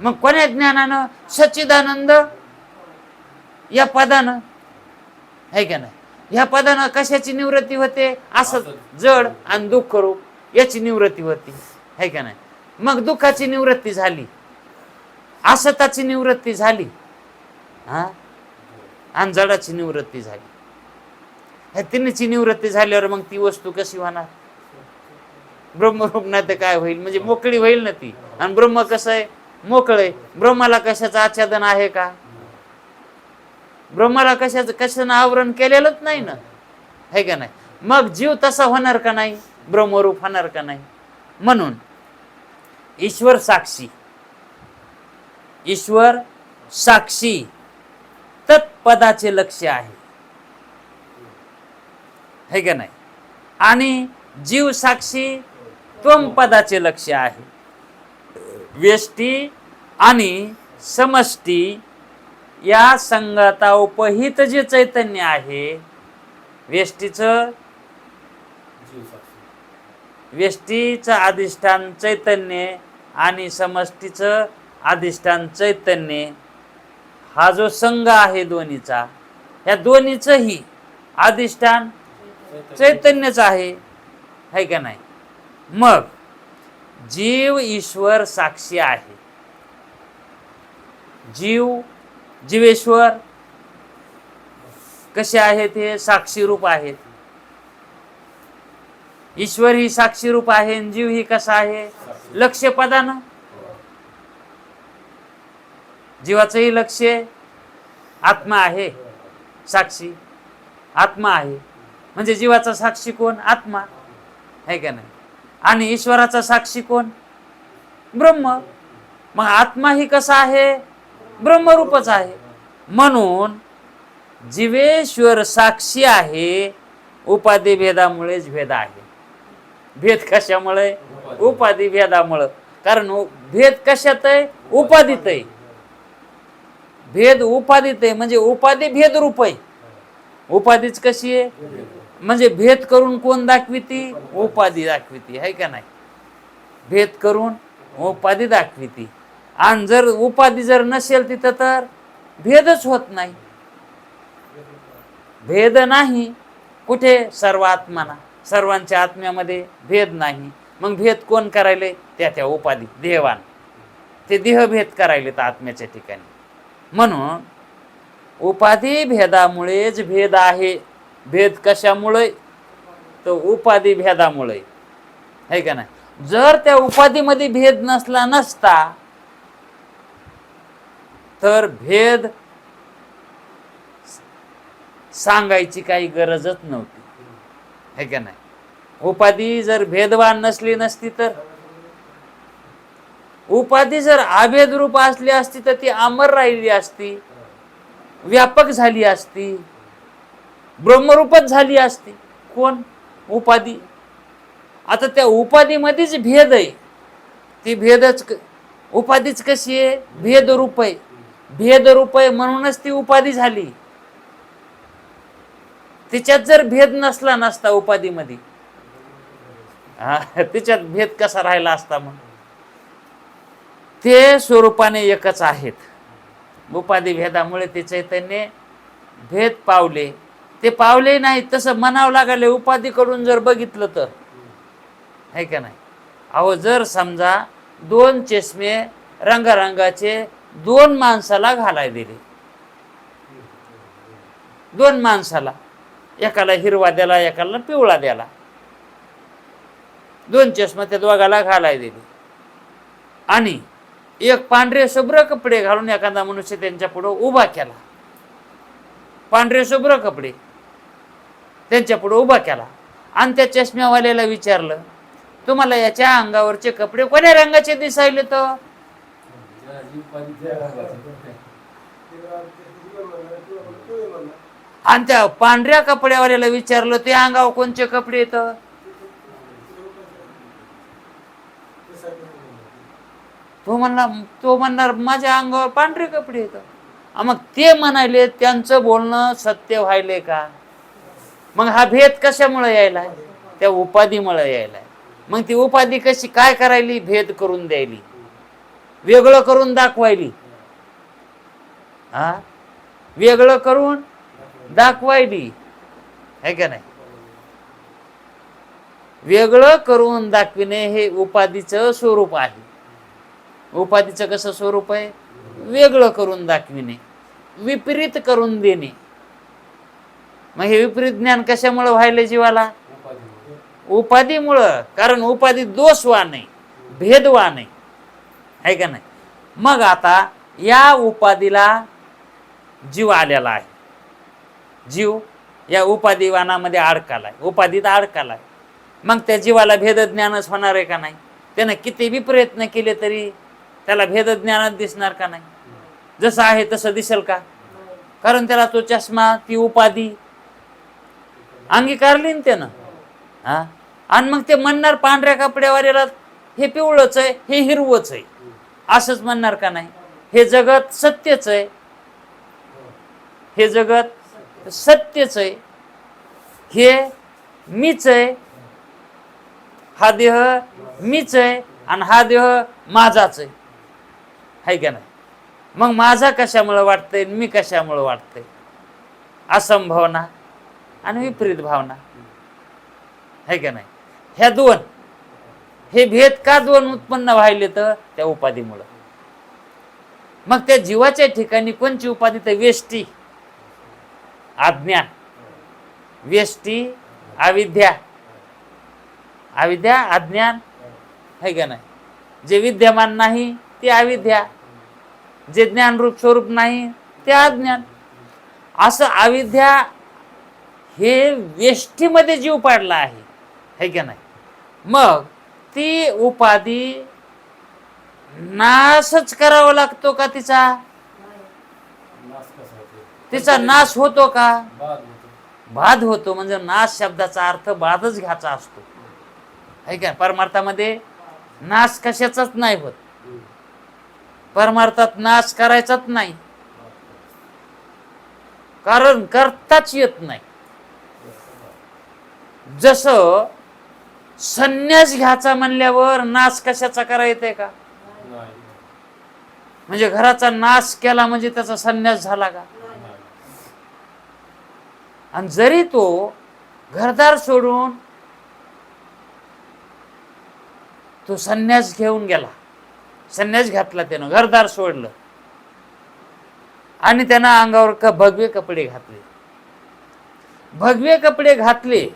मग कोण्या ज्ञानानं? सच्चिदानंद या पदानं, है का नाही, ह्या पदानं कशाची निवृत्ती होते? असं जड आणि दुःख रूप याची निवृत्ती होती, है का नाही. मग दुःखाची निवृत्ती झाली, असताची निवृत्ती झाली, हा, आणि जडाची निवृत्ती झाली. ह्या तिन्हीची निवृत्ती झाल्यावर मग ती वस्तू कशी होणार? ब्रह्मरूप नाही तर काय होईल? म्हणजे मोकळी होईल ना ती. आणि ब्रह्म कसं आहे? मोकळ आहे. ब्रह्माला कशाचं आच्छादन आहे का? ब्रह्माला कशानं आवरण केलेलंच नाही ना, है का नाही. मग जीव तसा होणार का नाही? ब्रह्मरूप होणार का नाही? म्हणून ईश्वर साक्षी, ईश्वर साक्षी तत्पदाचे लक्ष्य आहे, है का नाही. आणि जीव साक्षी त्वम पदाचे लक्ष्य आहे. व्यष्टी आणि समष्टी या संगता उपहित जे चैतन्य आहे, व्यष्टीचं अधिष्ठान चैतन्य आणि समष्टीचं अधिष्ठान चैतन्य, हा जो संघ आहे दोन्हीचा, या दोन्हीचंही अधिष्ठान चैतन्यच आहे, है का नाही. मग जीव ईश्वर साक्षी आहे. जीवेश्वर कसे आहेत? हे साक्षी रूप आहेत. ईश्वर ही साक्षी रूप आहे, जीव ही कसा आहे? लक्ष्य पदानं. जीवाचंही लक्ष्य आत्मा आहे, साक्षी आत्मा आहे. म्हणजे जीवाचा साक्षी कोण? आत्मा, है का नाही. आणि ईश्वराचा साक्षी कोण? ब्रह्म. मग आत्मा ही कसा आहे? ब्रह्मरूपच आहे. म्हणून जीवेश्वर साक्षी आहे. उपाधी भेदामुळेच भेद आहे. भेद कशामुळे? उपाधी भेदामुळे. कारण भेद कशात आहे? उपाधीत आहे. भेद उपाधीत आहे, म्हणजे उपाधी भेद रूप आहे. उपाधीच कशी आहे? म्हणजे भेद करून कोण दाखविती? उपाधी दाखविती, है का नाही. भेद करून उपाधी दाखविती. आणि जर उपाधी जर नसेल तिथं तर भेदच होत नाही. भेद नाही कुठे? सर्व आत्माना, सर्वांच्या आत्म्यामध्ये भेद नाही. मग भेद कोण करायले? त्या उपाधी देहवान, ते देहभेद करायले तर आत्म्याच्या ठिकाणी. म्हणून उपाधी भेदामुळेच भेद आहे. भेद कशामुळे? तर उपाधी भेदामुळे, है का नाही. जर त्या उपाधीमध्ये भेद नसता तर भेद सांगायची काही गरजच नव्हती, है का नाही. उपाधी जर भेदवान नसती तर, उपाधी जर अभेद रूप असली असती तर ती अमर राहिली असती, व्यापक झाली असती, ब्रह्मरूपच झाली असती. कोण? उपाधी. आता त्या उपाधीमध्येच भेद आहे. ती भेदच उपाधीच कशी आहे? भेद रूप आहे. भेद रूप आहे म्हणूनच ती उपाधी झाली. तिच्यात जर भेद नसता उपाधीमध्ये, तिच्यात भेद कसा राहिला असता? मग ते स्वरूपाने एकच आहेत. उपाधी भेदामुळे ते चैतन्य भेद पावले. ते पावले नाही तसं म्हणावं लागले. उपाधी कडून जर बघितलं तर, है का नाही. अहो जर समजा दोन चष्मे रंगारंगाचे दोन माणसाला घालाय दिले, दोन माणसाला, एकाला हिरवा द्याला एकाला पिवळा द्याला, दोन चष्मा त्या दोघाला घालाय दिले. आणि एक पांढरे शुभ्र कपडे घालून एखादा मनुष्य त्यांच्या पुढे उभा केला. पांढरे शुभ्र कपडे त्यांच्या पुढे उभा केला आणि त्या चष्म्यावाल्याला विचारलं, तुम्हाला याच्या अंगावरचे कपडे कोण्या रंगाचे दिसायले? तर आणि त्या पांढऱ्या कपड्यावाल्याला विचारलं, ते अंगावर कोणचे कपडे येत? तो म्हणणार माझ्या अंगावर पांढरे कपडे येत. मग ते म्हणाले त्यांचं बोलणं सत्य व्हायले का? मग हा भेद कशामुळे यायलाय? त्या उपाधीमुळे यायलाय. मग ती उपाधी कशी काय करायली? भेद करून द्यायली, वेगळं करून दाखवायली. हा, वेगळं करून दाखवायली, है का नाही? वेगळं करून दाखविणे हे उपाधीचं स्वरूप आहे. उपाधीचं कसं स्वरूप आहे? वेगळं करून दाखविणे, विपरीत करून देणे. मग हे विपरीत ज्ञान कशामुळे व्हायला जीवाला? उपाधीमुळं. कारण उपाधी दोषवान नाही, भेदवान नाही, आहे का नाही? मग आता या उपाधीला जीव आलेला आहे. जीव या उपाधिवानामध्ये अडकालाय, उपाधीत अडकालाय. मग त्या जीवाला भेदज्ञानच होणार आहे का नाही? त्यानं किती बी प्रयत्न केले तरी त्याला भेदज्ञानच दिसणार का नाही? जसं आहे तसं दिसेल का? कारण त्याला तो चष्मा, ती उपाधी अंगीकारली ना त्यानं. हा, आणि मग ते म्हणणार पांढऱ्या कपड्यावाल्याला हे पिवळंच आहे, हे हिरवंच आहे, असंच म्हणणार का नाही? हे जगत सत्यच आहे, हे जगत सत्यच आहे, हे मीच आहे, हा देह मीच आहे आणि हा देह माझाच आहे का नाही? मग माझा कशामुळे वाटतंय, मी कशामुळे वाटतंय? असंभावना आणि विपरीत भावना, है का नाही? ह्या दोन, हे भेद का दोन उत्पन्न व्हायले? तर त्या उपाधीमुळं. मग त्या जीवाच्या ठिकाणी कोणची उपाधी? तर वेष्टी, अज्ञान. वेष्टी अविद्या, अविद्या अज्ञान, है का नाही? जे विद्यमान नाही ते अविद्या, जे ज्ञानरूप स्वरूप नाही ते अज्ञान. असं अविद्या हे वेष्टीमध्ये जीव पाडला आहे, है का नाही? मग ती उपाधी नाशच करावा लागतो का तिचा? तिचा नाश होतो का? बाध होतो. म्हणजे नाश शब्दाचा अर्थ बाधच घ्यायचा असतो, है का? परमार्थामध्ये नाश कशाचाच नाही होत. परमार्थात नाश करायचाच नाही, कारण करताच येत नाही. जसं संन्यास घ्यायचा म्हणल्यावर नाश कशाचा करा येते का? म्हणजे घराचा नाश केला म्हणजे त्याचा संन्यास झाला का? आणि जरी तो घरदार सोडून तो संन्यास घेऊन गेला, संन्यास घातला त्यानं, घरदार सोडलं आणि त्यानं अंगावर भगवे कपडे घातले, भगवे कपडे घातले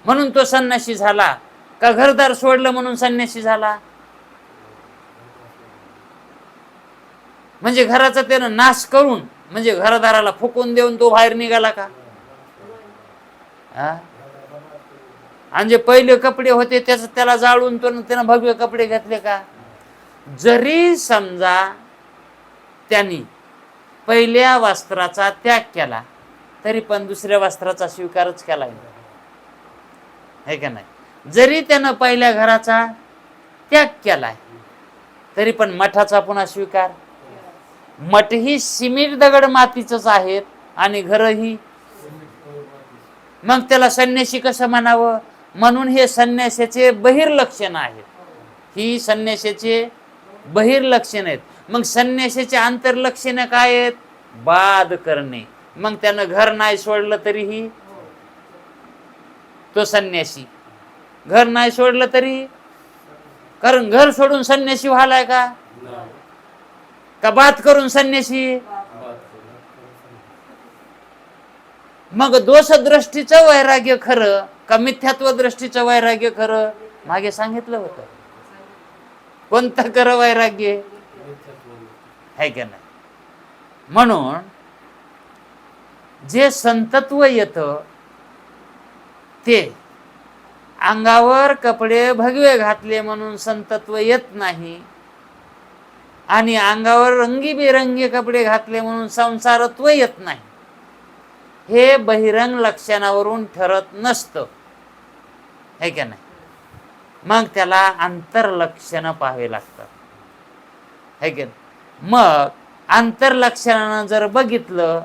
म्हणून तो संन्यासी झाला का घरदार सोडलं म्हणून संन्यासी झाला? म्हणजे घराचा त्यानं नाश करून, म्हणजे घरदाराला फुकून देऊन तो बाहेर निघाला का? आणि जे पहिले कपडे होते त्याला जाळून त्यानं भगवे कपडे घातले का? जरी समजा त्यांनी पहिल्या वस्त्राचा त्याग केला तरी पण दुसऱ्या वस्त्राचा स्वीकारच केला, है का नाही? जरी त्यानं पहिल्या घराचा त्याग केलाय तरी पण मठाचा पुन्हा स्वीकार. मठ ही सिमेंट दगड मातीचंच आहेत आणि घरही. मग त्याला संन्यासी कसं म्हणावं? म्हणून हे संन्यासाचे बहिर्लक्षण आहेत. ही संन्यासाचे बहिर्लक्षण आहेत. मग संन्यासाचे आंतरलक्षण काय आहेत? बाध करणे. मग त्यानं घर नाही सोडलं तरीही तो संन्यासी, घर नाही सोडलं तरी. कारण घर सोडून संन्यासी व्हायलाय का? का बात करून संन्यासी? मग दोषदृष्टीचं वैराग्य खरं का मिथ्यात्व दृष्टीचं वैराग्य खरं? मागे सांगितलं होतं. कोणतं खरं वैराग्य, है का नाही? म्हणून जे संतत्व येतं ते अंगावर कपडे भगवे घातले म्हणून संतत्व येत नाही, आणि अंगावर रंगीबेरंगी कपडे घातले म्हणून संसारत्व येत नाही. हे बहिरंग लक्षणावरून ठरत नसतं, है का नाही? मग त्याला आंतरलक्षणं पाहावे लागतात, है का नाही? मग आंतरलक्षणानं जर बघितलं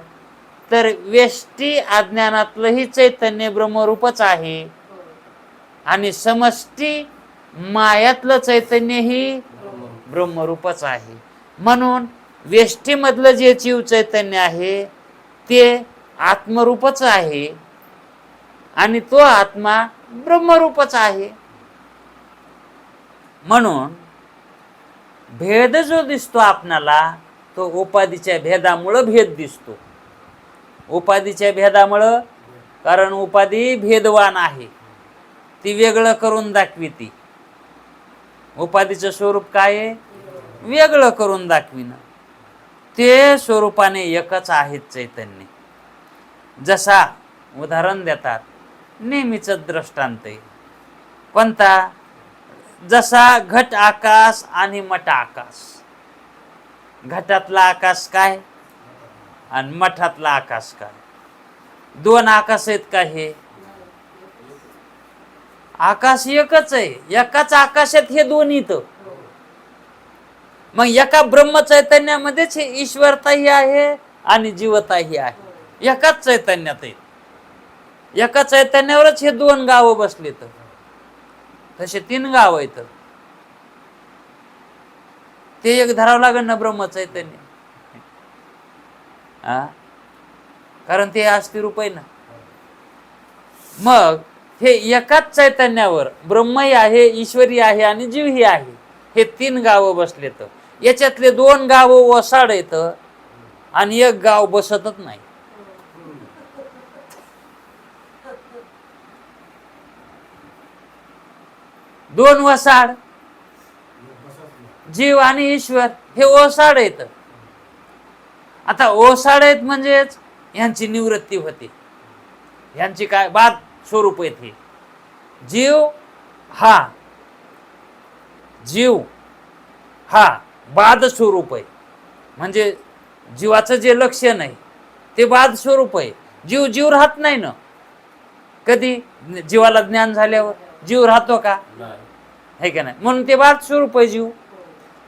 तर वेष्टी अज्ञानातलंही चैतन्य ब्रह्मरूपच आहे आणि समष्टी मायातलं चैतन्यही ब्रह्मरूपच आहे. म्हणून वेष्टीमधलं जे जीव चैतन्य आहे ते आत्मरूपच आहे आणि तो आत्मा ब्रह्मरूपच आहे. म्हणून भेद जो दिसतो आपणाला तो उपाधीच्या भेदामुळं भेद दिसतो. उपाधीच्या भेदामुळं, कारण उपाधी भेदवान आहे, ती वेगळं करून दाखविती. उपाधीचं स्वरूप काय आहे? वेगळं करून दाखविणं. ते स्वरूपाने एकच आहेत चैतन्य. जसा उदाहरण देतात, नेहमीच दृष्टांत आहे. कोणता? जसा घट आकाश आणि मठ आकाश. घटातला आकाश काय आणि मठातला आकाश काय? दोन आकाश आहेत का? हे आकाश एकच आहे. एकाच आकाशात हे दोन येतं. मग एका ब्रह्म चैतन्यामध्येच हे ईश्वरताही आहे आणि जीवताही आहे. एकाच चैतन्यात आहे. एका चैतन्यावरच हे दोन गावं बसलेत. तसे तीन गाव आहेत. ते एक धरावं लागेल ना ब्रह्म चैतन्य. कारण ते अस्थिरूप आहे ना. मग हे एकाच चैतन्यावर ब्रह्मही आहे, ईश्वरी आहे आणि जीवही आहे. हे तीन गावं बसलेत. याच्यातले दोन गावं वसाड येत आणि एक गाव बसतच नाही. दोन वसाड, जीव आणि ईश्वर, हे ओसाड येत. आता ओसाड आहेत म्हणजेच यांची निवृत्ती होते. यांची काय बाद स्वरूप येते. जीव हा बाद स्वरूप आहे. म्हणजे जीवाचं जे लक्षण आहे ते बाद स्वरूप आहे. जीव राहत नाही ना. कधी जीवाला ज्ञान झाल्यावर जीव राहतो का? है का नाही? म्हणून ते बाद स्वरूप आहे जीव.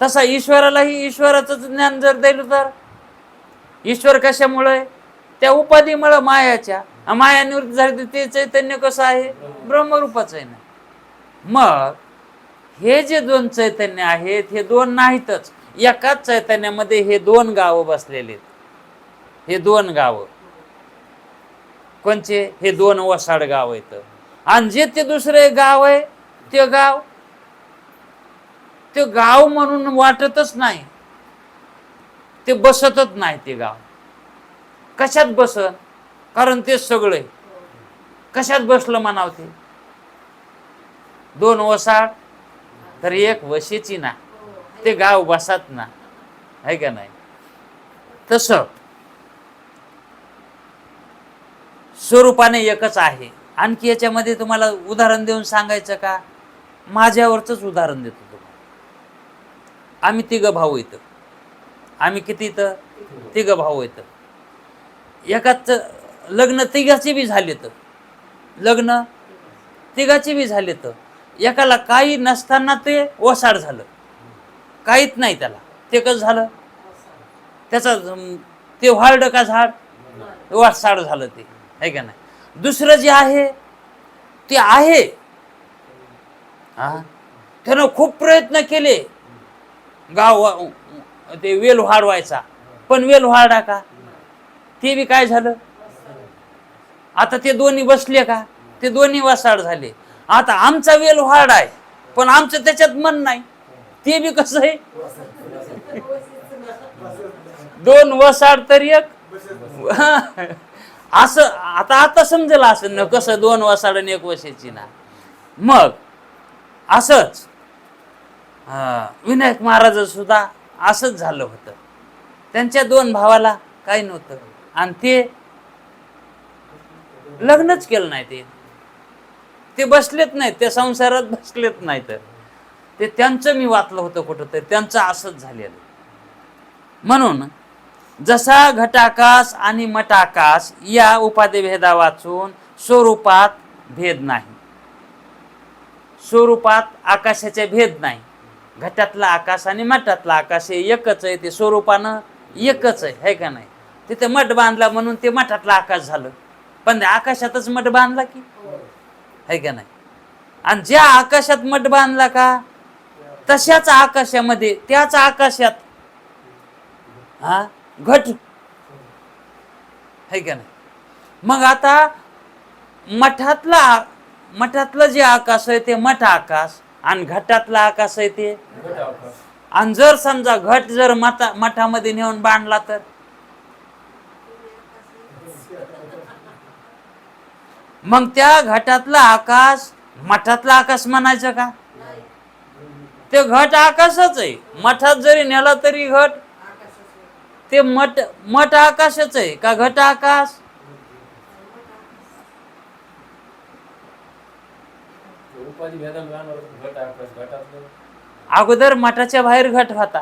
तसा ईश्वरालाही ईश्वराचं ज्ञान जर दिलं तर ईश्वर कशामुळे? त्या उपाधीमुळे, मायाच्या. माया निवृत्ती झाली ते चैतन्य कसं आहे? ब्रह्मरूपच आहे ना. मग हे जे दोन चैतन्य आहेत हे दोन नाहीतच. एकाच चैतन्यामध्ये हे दोन गावं बसलेले. हे दोन गावं कोणचे? हे दोन वसाड गाव आहेत. आणि जे ते दुसरे गाव आहे ते गाव म्हणून वाटतच नाही. ते बसतच नाही. ते गाव कशात बसन? कारण ते सगळे कशात बसलं म्हणाव? ते दोन वसाड तर एक वशीची ना. ते गाव बसत ना, आहे का नाही? तसं स्वरूपाने एकच आहे. आणखी याच्यामध्ये तुम्हाला उदाहरण देऊन सांगायचं का? माझ्यावरच उदाहरण देतो तुम्हाला. आम्ही तिघ भाऊ येत. आम्ही किती इथं? तिघ भाऊ येत. एकाच लग्न तिघाची बी झालेत. लग्न तिघाची बी झालेत. एकाला काही नसताना ते ओसाड झालं. काहीच नाही त्याला. ते कसं झालं? त्याचा ते वाढ का झाड? वासाड झालं ते, आहे का नाही? दुसरं जे आहे ते आहे, त्यानं खूप प्रयत्न केले गाव ते वेल वाढवायचा, पण वेल वाढा का? ते बी काय झालं? आता ते दोन्ही बसले का? ते दोन्ही वसाड झाले. आता आमचा वेल वाढ आहे पण आमचं त्याच्यात मन नाही. ते बी कसं आहे? दोन वसाड तर एक असं. आता समजेल असं ना कसं दोन वसाड आणि एक वशीची ना. मग असंच विनायक महाराज सुद्धा असंच झालं होतं. त्यांच्या दोन भावाला काही नव्हतं आणि ते लग्नच केलं नाही. ते बसलेत नाहीत, त्या संसारात बसलेत नाहीत. ते त्यांचं मी वाचलं होतं कुठं तरी, त्यांचं असंच झालेलं. म्हणून जसा घटाकाश आणि मठाकाश या उपाधी भेदा वाचून स्वरूपात भेद नाही. स्वरूपात आकाशाचे भेद नाही. घटातला आकाश आणि मठातला आकाश हे एकच आहे. ते स्वरूपानं एकच आहे का नाही? तिथे मठ बांधला म्हणून ते मठातला आकाश झालं, पण आकाशातच मठ बांधला की, आहे का नाही? आणि ज्या आकाशात मठ बांधला का तशाच आकाशामध्ये, त्याच आकाशात घट है का नाही? मग आता मठातलं जे आकाश आहे ते मठ आकाश, आणि घटातलं आकाश आहे ते घट आकाश. आणि जर समजा घट जर मठामध्ये नेऊन बांधला तर मग त्या घटातलं आकाश मठातलं आकाश म्हणायचं का? ते घट आकाशच आहे. मठात जरी नेला तरी घट ते मठ आकाशच आहे का घट आकाश? उपाधी भेदान राहणार घट आकाश. घटातलं अगोदर मठाच्या बाहेर घट होता,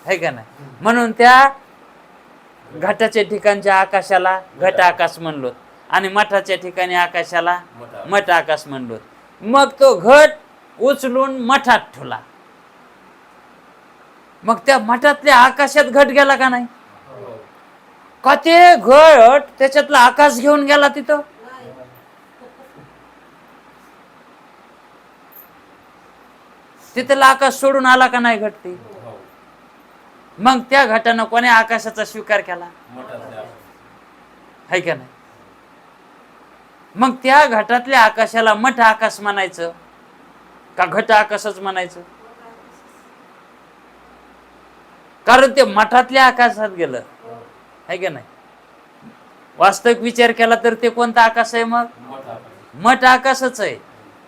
है का नाही? म्हणून त्या घटाच्या ठिकाणच्या आकाशाला घट आकाश म्हणलो, आणि मठाच्या ठिकाणी आकाशाला मठ आकाश म्हणलो. मग तो घट उचलून मठात ठेवला. मग त्या मठातल्या आकाशात घट गेला का नाही? हो. का ते घट त्याच्यातला आकाश घेऊन गेला तिथं? तिथला आकाश सोडून आला का नाही घट ते? हो. मग त्या घटानं कोण्या आकाशाचा स्वीकार केला? मठातले आकाश. है का नाही? मग त्या घटातल्या आकाशाला मठ आकाश म्हणायचं का घट आकाशच म्हणायचं? कारण ते मठातल्या आकाशात गेलं, है का नाही? वास्तविक विचार केला तर ते कोणता आकाश आहे? मग मठ आकाश. मठ आकाशच आहे.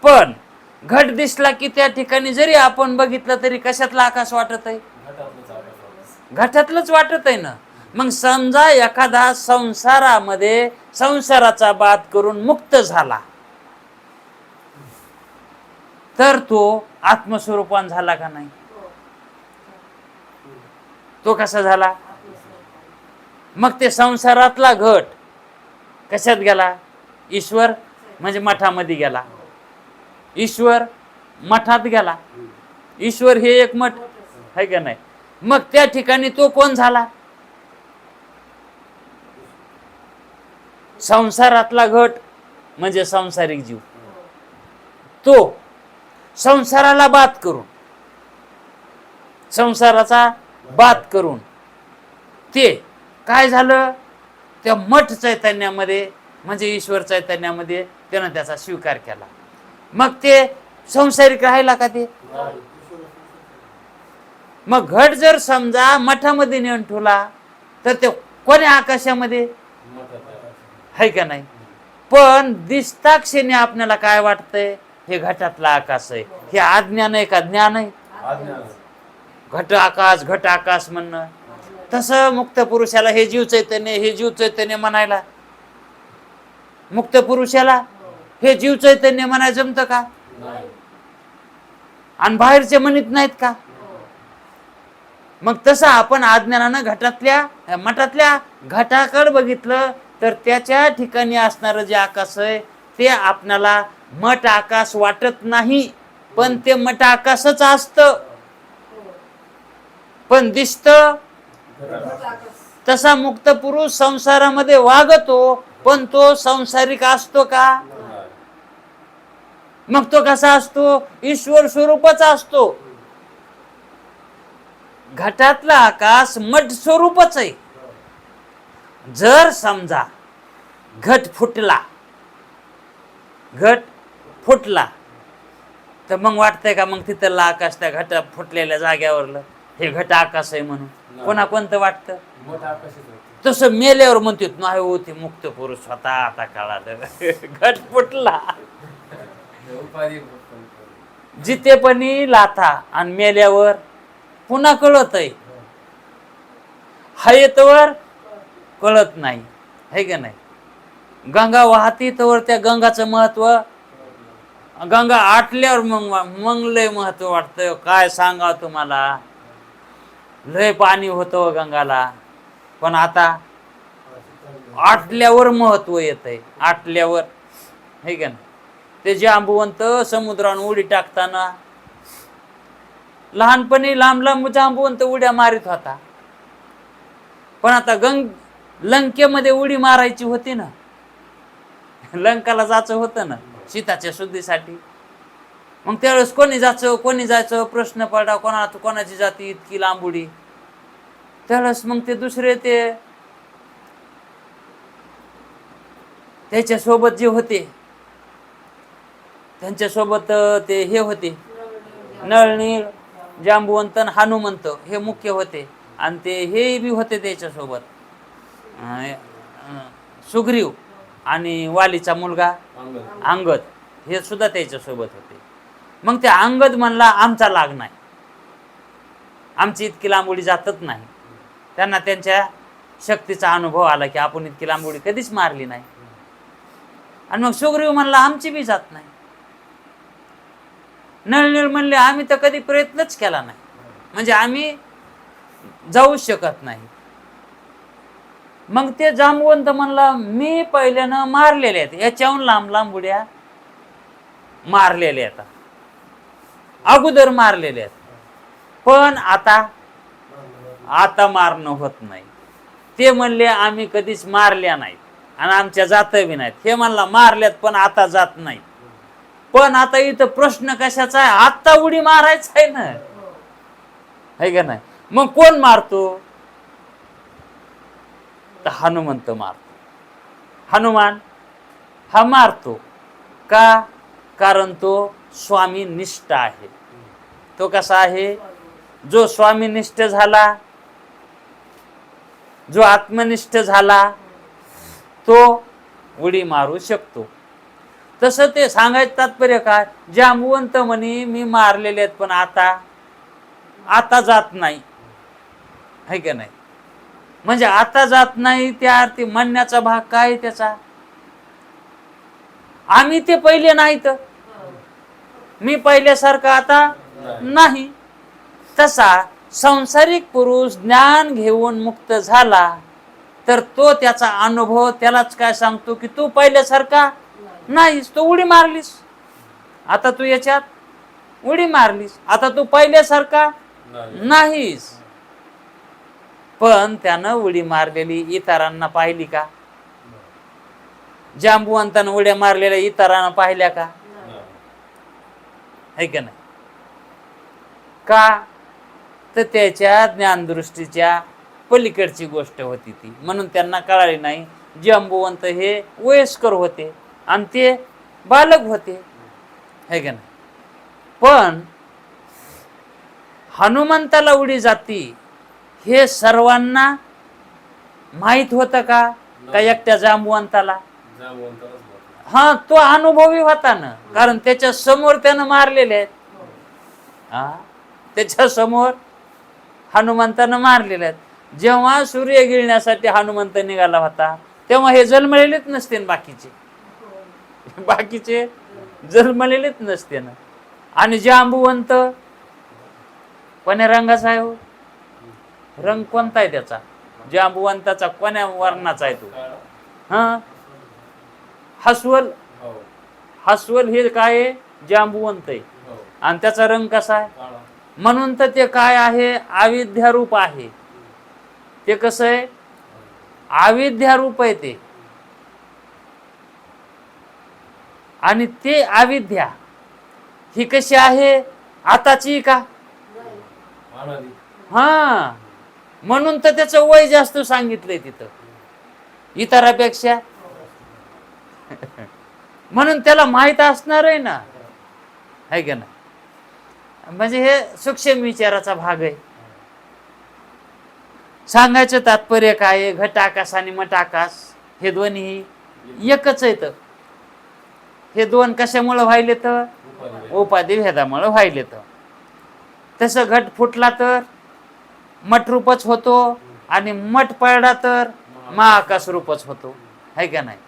पण घट दिसला की त्या ठिकाणी जरी आपण बघितलं तरी कशातला आकाश वाटत आहे? घटातलंच आकाश वाटतं. घटातलंच वाटत आहे ना. मग समजा एखादा संसारामध्ये संसाराचा बाध करून मुक्त झाला तर तो आत्मस्वरूपान झाला का नाही? तो कसा झाला? मग ते संसारातला घट कशात गेला? ईश्वर म्हणजे मठामध्ये गेला. ईश्वर मठात गेला. ईश्वर हे एक मठ, है का नाही? मग त्या ठिकाणी तो कोण झाला? संसारातला घट म्हणजे सांसारिक जीव. तो संसाराला बाध करून, संसाराचा बाध करून ते काय झालं? त्या मठ चैतन्यामध्ये म्हणजे ईश्वर चैतन्यामध्ये त्यानं त्याचा स्वीकार केला. मग ते संसारिक राहिला का ते? नाही. मग घट जर समजा मठामध्ये नेऊन ठेवला तर ते कोण्या आकाशामध्ये? मठातले आकाश. है का नाही? पण दिसता क्षणी आपल्याला काय वाटतंय? हे घटातला आकाश आहे. हे अज्ञान आहे का ज्ञान आहे? अज्ञान. घट आकाश म्हणणं. तसं मुक्त पुरुषाला हे जीव चैतन्य म्हणायला, मुक्त पुरुषाला हे जीव चैतन्य म्हणायला जमतं का? नाही. आणि बाहेरचे म्हणत नाहीत का? मग तसं आपण अज्ञानानं घटातल्या मठातल्या घटाकडे बघितलं तर त्याच्या ठिकाणी असणारं जे आकाश आहे ते आपल्याला मठ आकाश वाटत नाही, पण ते मठ आकाशच असतं. पण दिसतं तसा मुक्त पुरुष संसारामध्ये वागतो, पण तो संसारिक असतो का? नाही. मग तो कसा असतो? ईश्वर स्वरूपच असतो. घटातला आकाश मठ स्वरूपच आहे. जर समजा घट फुटला तर मग वाटतंय का मग तिथलं आकाश त्या घट फुटलेल्या जाग्यावरलं हे घट आकाश आहे म्हणून? कोणा कोणतं वाटतं? मठ आकाशच होतं. तसं मेल्यावर म्हणतात नाही हो ते मुक्त पुरुष स्वतः आता कळालं. घट फुटला. उपाधी जितेपणी लाथा आणि मेल्यावर पुन्हा कळत आहे. हयेतवर कळत नाही, है का नाही? गंगा वाहती तवर त्या गंगाचं महत्व, गंगा आटल्यावर मग लय महत्व वाटतं. काय सांगा तुम्हाला, लय पाणी होतं गंगाला, पण आता आटल्यावर महत्व येत आहे. आटल्यावर, है का नाही? ते जांबुवंत समुद्रान उडी टाकताना लहानपणी लांब लांब जांबुवंत उड्या मारित होता, पण आता लंकेमध्ये उडी मारायची होती ना, लंकाला जायचं होतं ना सीताच्या शुद्धीसाठी. मग त्यावेळेस कोणी जायचं प्रश्न पडला, कोणाची जाती इतकी लांब उडी. त्यावेळेस मग ते दुसरे ते त्याच्यासोबत जे होते त्यांच्यासोबत ते हे होते नळनीळ, जांबुवंत, हनुमंत हे मुख्य होते. आणि ते हे बी होते त्याच्यासोबत सुग्रीव आणि वालीचा मुलगा अंगद हे सुद्धा त्याच्यासोबत होते. मग ते अंगद म्हणला आमचा लाग नाही, आमची इतकी लांबोडी जातच नाही. त्यांना त्यांच्या शक्तीचा अनुभव आला की आपण इतकी लांबोडी कधीच मारली नाही. आणि मग सुग्रीव म्हणला आमची बी जात नाही. नळनीळ म्हणले आम्ही तर कधी प्रयत्नच केला नाही, म्हणजे आम्ही जाऊ शकत नाही. मग ते जांबुवंत म्हणला मी पहिल्यानं मारलेले आहेत, याच्याहून लांब लांब उड्या मारलेल्या आहेत, अगोदर मारलेले आहेत, पण आता मारणं होत नाही. ते म्हणले आम्ही कधीच मारल्या नाहीत आणि आमच्या जात बी नाहीत. हे म्हणला मारल्यात पण आता जात नाहीत. पण आता इथं प्रश्न कशाचा आहे, आता उडी मारायचा आहे ना, है का नाही? मग कोण मारतो? तर हनुमंत मारतो. हनुमान हा मारतो का? कारण तो स्वामी निष्ठ आहे. तो कसा आहे? जो स्वामीनिष्ठ झाला, जो आत्मनिष्ठ झाला, तो उडी मारू शकतो. तसं ते सांगायचं तात्पर्य काय? जांबुवंत म्हणे मी मारलेले आहेत पण आता जात नाही, है का नाही? म्हणजे आता जात नाही, त्या अर्थी म्हणण्याचा भाग काय त्याचा? आम्ही ते पहिले नाहीत, मी पहिल्यासारखा आता नाही. तसा संसारिक पुरुष ज्ञान घेऊन मुक्त झाला तर तो त्याचा अनुभव त्यालाच काय सांगतो की तू पहिल्यासारखा नाहीस, तू उडी मारलीस, आता तू याच्यात उडी मारलीस, आता तू पहिल्यासारखा नाहीस. पण त्यानं उडी मारलेली इतरांना पाहिली का? जांबुवंतानं उड्या मारलेल्या इतरांना पाहिल्या का? है का नाही? का? तर त्याच्या ज्ञानदृष्टीच्या पलीकडची गोष्ट होती ती, म्हणून त्यांना कळाली नाही. जांबुवंत हे वयस्कर होते आणि ते बालक होते, है का नाही? पण हनुमंताला उडी जाती हे सर्वांना माहित होतं का? का एकट्या जांबुवंताला? हा, तो अनुभवी होता ना, कारण त्याच्या समोर त्यानं मारलेले आहेत. हा, त्याच्या समोर हनुमंतानं मारलेले आहेत. जेव्हा सूर्य गिळण्यासाठी हनुमंत निघाला होता तेव्हा हे जन्मलेलेच नसते, बाकीचे जन्मलेलेच नसते ना. आणि जांबुवंत कोण्या रंगाचा आहे हो? रंग कोणता आहे त्याचा? जांबुवंताचा कोण्या वर्णाचा आहे तो? हा, हसवल. हसवल हे काय आहे? जांबुवंत आहे. आणि त्याचा रंग कसा आहे? म्हणून तर ते काय आहे? अविद्यारूप आहे. ते कसं आहे? अविद्यारूप आहे ते. आणि ते अविद्या ही कशी आहे? आताची का? हा, म्हणून तर त्याचं वय जास्त सांगितलंय तिथं इतरापेक्षा. म्हणून त्याला माहित असणार आहे ना, है का ना? म्हणजे हे सूक्ष्म विचाराचा भाग आहे. सांगायचं तात्पर्य काय आहे? घटाकाश आणि मटाकाश हे दोन्ही एकच आहेत. हे दोन कशामुळे व्हायले? तर उपाधी भेदामुळे व्हायले. तर तसं घट फुटला तर मठ रूपच होतो आणि मठ पडला तर महाआकाश रूपच होतो, है का नाही?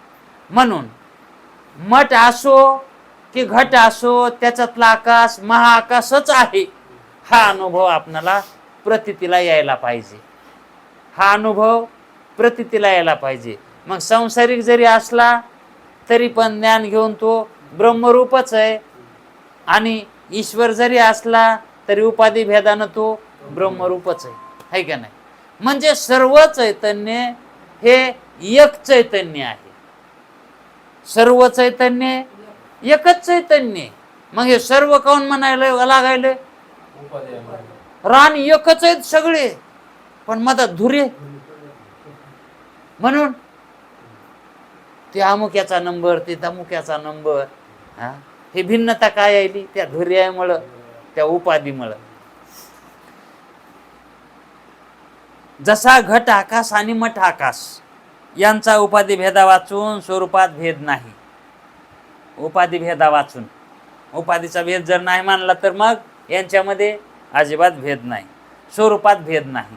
म्हणून मठ असो की घट असो, त्याच्यातला आकाश महाआकाशच आहे, हा अनुभव आपणाला प्रतीतीला यायला पाहिजे. हा अनुभव प्रतीतीला यायला पाहिजे. मग संसारिक जरी असला तरी पण ज्ञान घेऊन तो ब्रह्मरूपच आहे, आणि ईश्वर जरी असला तरी उपाधी भेदानं तो ब्रह्मरूपच आहे, है का नाही? म्हणजे सर्व चैतन्य हे एक चैतन्य आहे. सर्व चैतन्य एकच चैतन्य. मग हे सर्व काऊन म्हणायला लागायले? रान एकच आहेत सगळे, पण मधात धुरे. म्हणून ते अमुक्याचा नंबर, ते तमुक्याचा नंबर. हा, हे भिन्नता काय आली? त्या धुर्यामुळं, त्या उपाधीमुळं. जसा घट आकाश आणि मठ आकाश यांचा उपाधी भेदा वाचून स्वरूपात भेद नाही. उपाधी भेदा वाचून, उपाधीचा भेद जर नाही मानला तर मग यांच्यामध्ये अजिबात भेद नाही, स्वरूपात भेद नाही.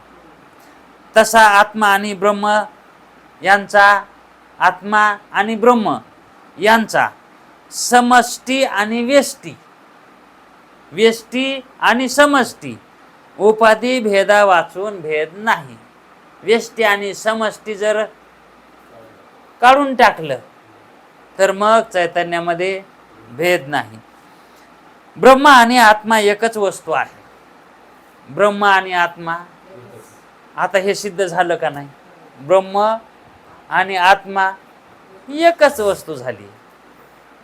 तसा आत्मा आणि ब्रह्म यांचा, आत्मा आणि ब्रह्म यांचा समष्टी आणि व्यष्टी, व्यष्टी आणि समष्टी उपाधी भेदा वाचून भेद नाही. व्यष्टी आणि समष्टी जर काढून टाकलं तर मग चैतन्यामध्ये भेद नाही. ब्रह्म आणि आत्मा एकच वस्तू आहे. ब्रह्म आणि आत्मा, आता हे सिद्ध झालं का नाही? ब्रह्म आणि आत्मा एकच वस्तू झाली.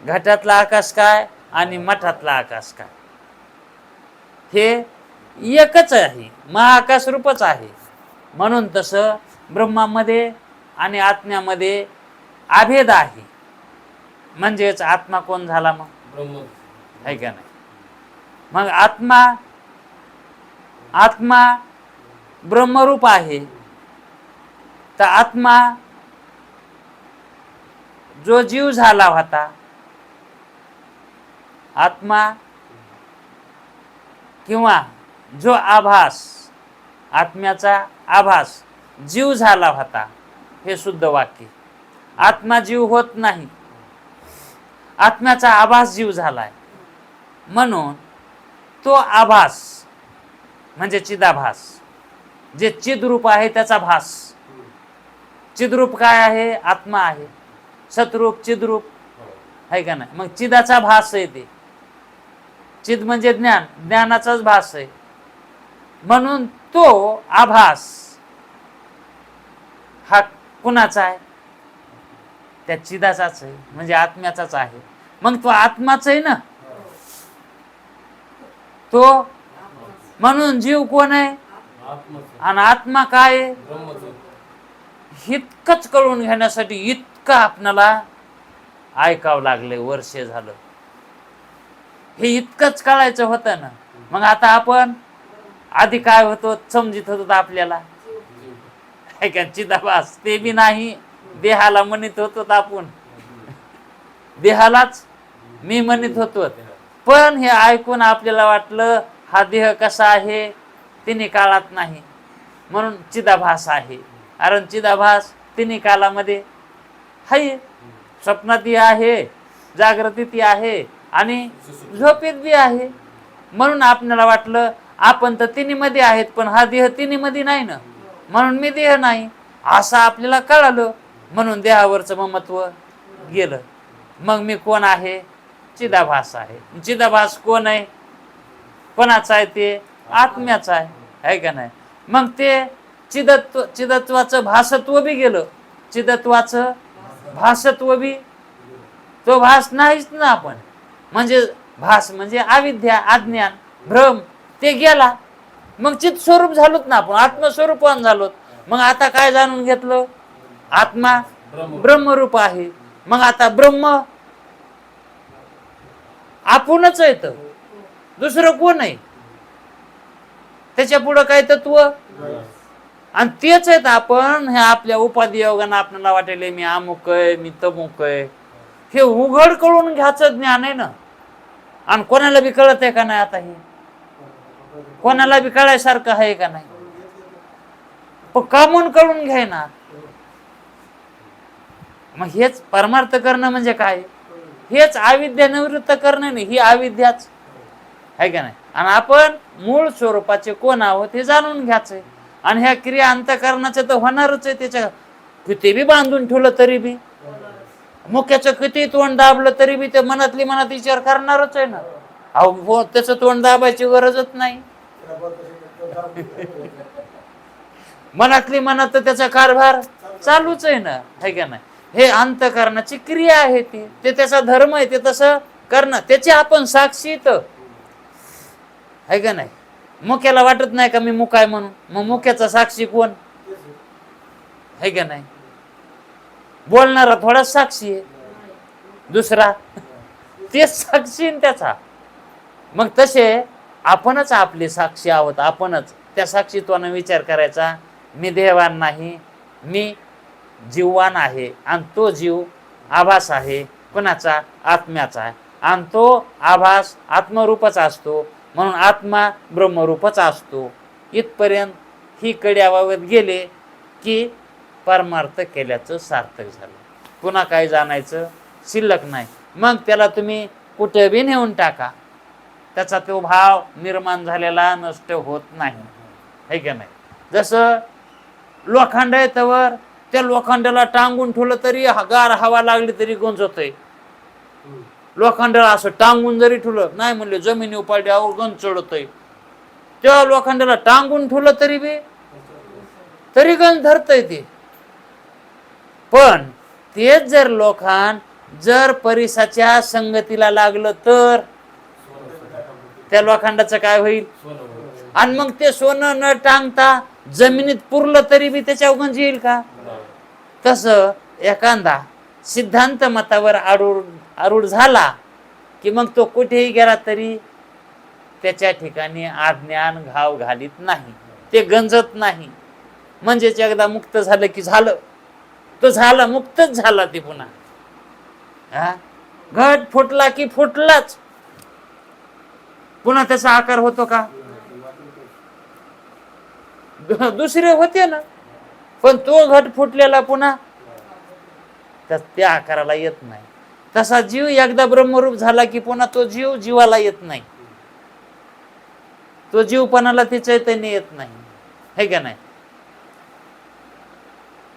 घटातला आकाश काय आणि मठातला आकाश काय, हे एकच आहे, महाआकाश रूपच आहे. म्हणून तसं ब्रह्मामध्ये आणि आत्म्यामध्ये अभेद आहे. म्हणजेच आत्मा कोण झाला मग? ब्रह्म. आहे का नाही? मग आत्मा ब्रह्मरूप आहे. तर आत्मा जो जीव झाला होता, आत्मा किंवा जो आभास, आत्म्याचा आभास जीव झाला होता, हे शुद्ध वाक्य. आत्मा जीव होत नाही, आत्म्याचा आभास जीव झालाय. म्हणून तो आभास म्हणजे चिदाभास, जे चिद्रूप आहे त्याचा भास. चिद्रूप काय आहे? आत्मा आहे. सतरूप चिद्रूप आहे का नाही? मग चिदाचा भास आहे ते. चिद म्हणजे ज्ञान, ज्ञानाचाच भास आहे. म्हणून तो आभास हा कुणाचा आहे? त्या चिदाचाच आहे, म्हणजे आत्म्याचाच आहे. मग तो आत्माच आहे ना तो. म्हणून जीव कोण आहे आणि आत्मा काय आहे? इतकंच कळून घेण्यासाठी इतकं आपणाला ऐकावं लागले, वर्ष झालं. हे इतकंच कळायचं होतं ना. मग आता आपण आधी काय होतो समजित होतो आपल्याला? चिदाभास ते बी नाही, देहाला म्हणत होतो आपण, देहालाच मी म्हणत होतो. पण हे ऐकून आपल्याला वाटलं हा देह कसा आहे तिन्ही काळात नाही, म्हणून चिदाभास आहे. कारण चिदाभास तिन्ही कालामध्ये आहे. स्वप्नातही आहे, जागृतीतही आहे आणि झोपेत बी आहे. म्हणून आपल्याला वाटलं आपण तर तिन्ही मध्ये आहेत, पण हा देह तिन्ही मध्ये नाही ना, म्हणून मी देह नाही असं आपल्याला कळालं. म्हणून देहावरचं ममत्व गेलं. मग मी कोण आहे? चिदाभास आहे. चिदाभास कोण आहे? कोणाचा आहे? ते आत्म्याचा आहे, है का नाही? मग ते चिदत्वाचं भासत्व बी गेलं. चिदत्वाचं भासत्व बी, तो भास नाहीच ना आपण. म्हणजे भास म्हणजे अविद्या, अज्ञान, भ्रम, ते गेला. मग चित स्वरूप झालोत ना आपण, आत्मस्वरूपान झालोत. मग आता काय जाणून घेतलं? आत्मा ब्रह्मरूप आहे. मग आता ब्रह्म आपणच आहे, तर दुसरं कोण आहे? त्याच्या पुढं काय तत्व? आणि तेच आहेत आपण. हे आपल्या उपाधी योगानं आपल्याला वाटेल मी अमुक आहे, मी तमुक आहे. हे उघड कळून घ्यायचं ज्ञान आहे ना. आणि कोणाला बी कळत आहे का नाही? आता हे कोणाला बी कळायसारखं आहे का नाही? पण का म्हणून कळून घ्याय ना. मग हेच परमार्थ करणं म्हणजे काय? हेच अविद्या निवृत्त करणं नाही, ही अविद्याच आहे का नाही? आणि आपण मूळ स्वरूपाचे कोण आहोत हे जाणून घ्यायचंय. आणि ह्या क्रिया अंतःकरणाचं तर होणारच आहे. त्याच्या किती बी बांधून ठेवलं तरी बी, मुख्याचं किती तोंड दाबलं तरी बी ते मनातली मनात विचार करणारच आहे ना. अहो त्याचं तोंड दाबायची गरजच नाही. मनातली मनात तर त्याचा कारभार चालूच आहे ना, है का नाही? हे अंतःकरणाची क्रिया आहे, ते त्याचा धर्म आहे, ते तसं करणं. त्याची आपण साक्षी तर है का नाही? मुख्याला वाटत नाही का मी मुख आहे म्हणून? मग मुख्याचा साक्षी कोण? है का नाही? बोलणारा थोडा साक्षी आहे, दुसरा तेच साक्षी आहे त्याचा. मग तसे आपणच आपली साक्षी आहोत. आपणच त्या साक्षीत्वानं विचार करायचा, मी देहवान नाही, मी जीववान आहे. आणि तो जीव आभास आहे कोणाचा? आत्म्याचा. आणि तो आभास आत्मरूपच असतो, म्हणून आत्मा ब्रह्मरूपच असतो. इथपर्यंत ही कड्या वावत गेले की परमार्थ केल्याचं सार्थक झालं. पुन्हा काय जाणायचं शिल्लक नाही. मग त्याला तुम्ही कुठे बी नेऊन टाका, त्याचा तो भाव निर्माण झालेला नष्ट होत नाही, है का नाही? जसं लोखंड आहे तवर त्या लोखंडाला टांगून ठेवलं तरी गार हवा लागली तरी गंजतोय. लोखंडाला असं टांगून जरी ठेवलं, नाही म्हणले जमिनी उपाड्यावर गंज चढतोय. त्या लोखंडाला टांगून ठेवलं तरी गंज धरतय ते. पण तेच जर लोखंड जर परिसाच्या संगतीला लागलं तर त्या लोखंडाचं काय होईल? आणि मग ते सोनं न टांगता जमिनीत पुरलं तरी बी त्याच्यावर गंज येईल का? तसं एखादा सिद्धांत मतावर आरूढ झाला की मग तो कुठेही गेला तरी त्याच्या ठिकाणी अज्ञान घाव घालीत नाही, ते गंजत नाही. म्हणजेच एकदा मुक्त झालं की झालं, तो झाला, मुक्तच झाला ते पुन्हा. घट फुटला की फुटलाच, पुन्हा त्याचा आकार होतो का? दुसरे होते ना, पण तो घट फुटलेला पुन्हा त्या आकाराला येत नाही. तसा जीव एकदा ब्रह्मरूप झाला की पुन्हा तो जीव जीवाला येत नाही, तो जीवपणाला ते चैतन्य येत नाही, है का नाही?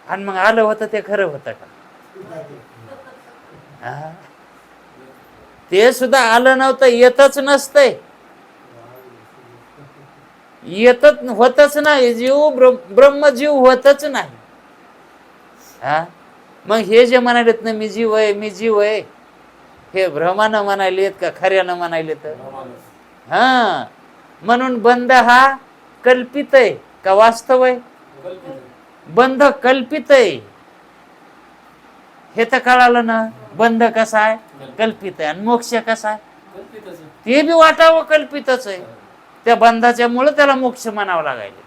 आणि मग आलं होतं ते खरं होतं का? ते सुद्धा आलं नव्हतं, येतच नसतंय, येतच होतच नाही. जीव ब्रह्मजीव होतच नाही. मग हे जे म्हणालेत ना मी जीव आहे, मी जीव आहे, हे भ्रमानं म्हणालेत का खऱ्यानं म्हणालेत? म्हणून बंध हा कल्पित आहे का वास्तव आहे? बंध कल्पित आहे, हे तर कळालं ना. बंध कसा आहे? कल्पित आहे. आणि मोक्ष कसा आहे? ते बी वाटावं कल्पितच आहे. त्या बंधाच्या मुळे त्याला मोक्ष म्हणावं लागायला.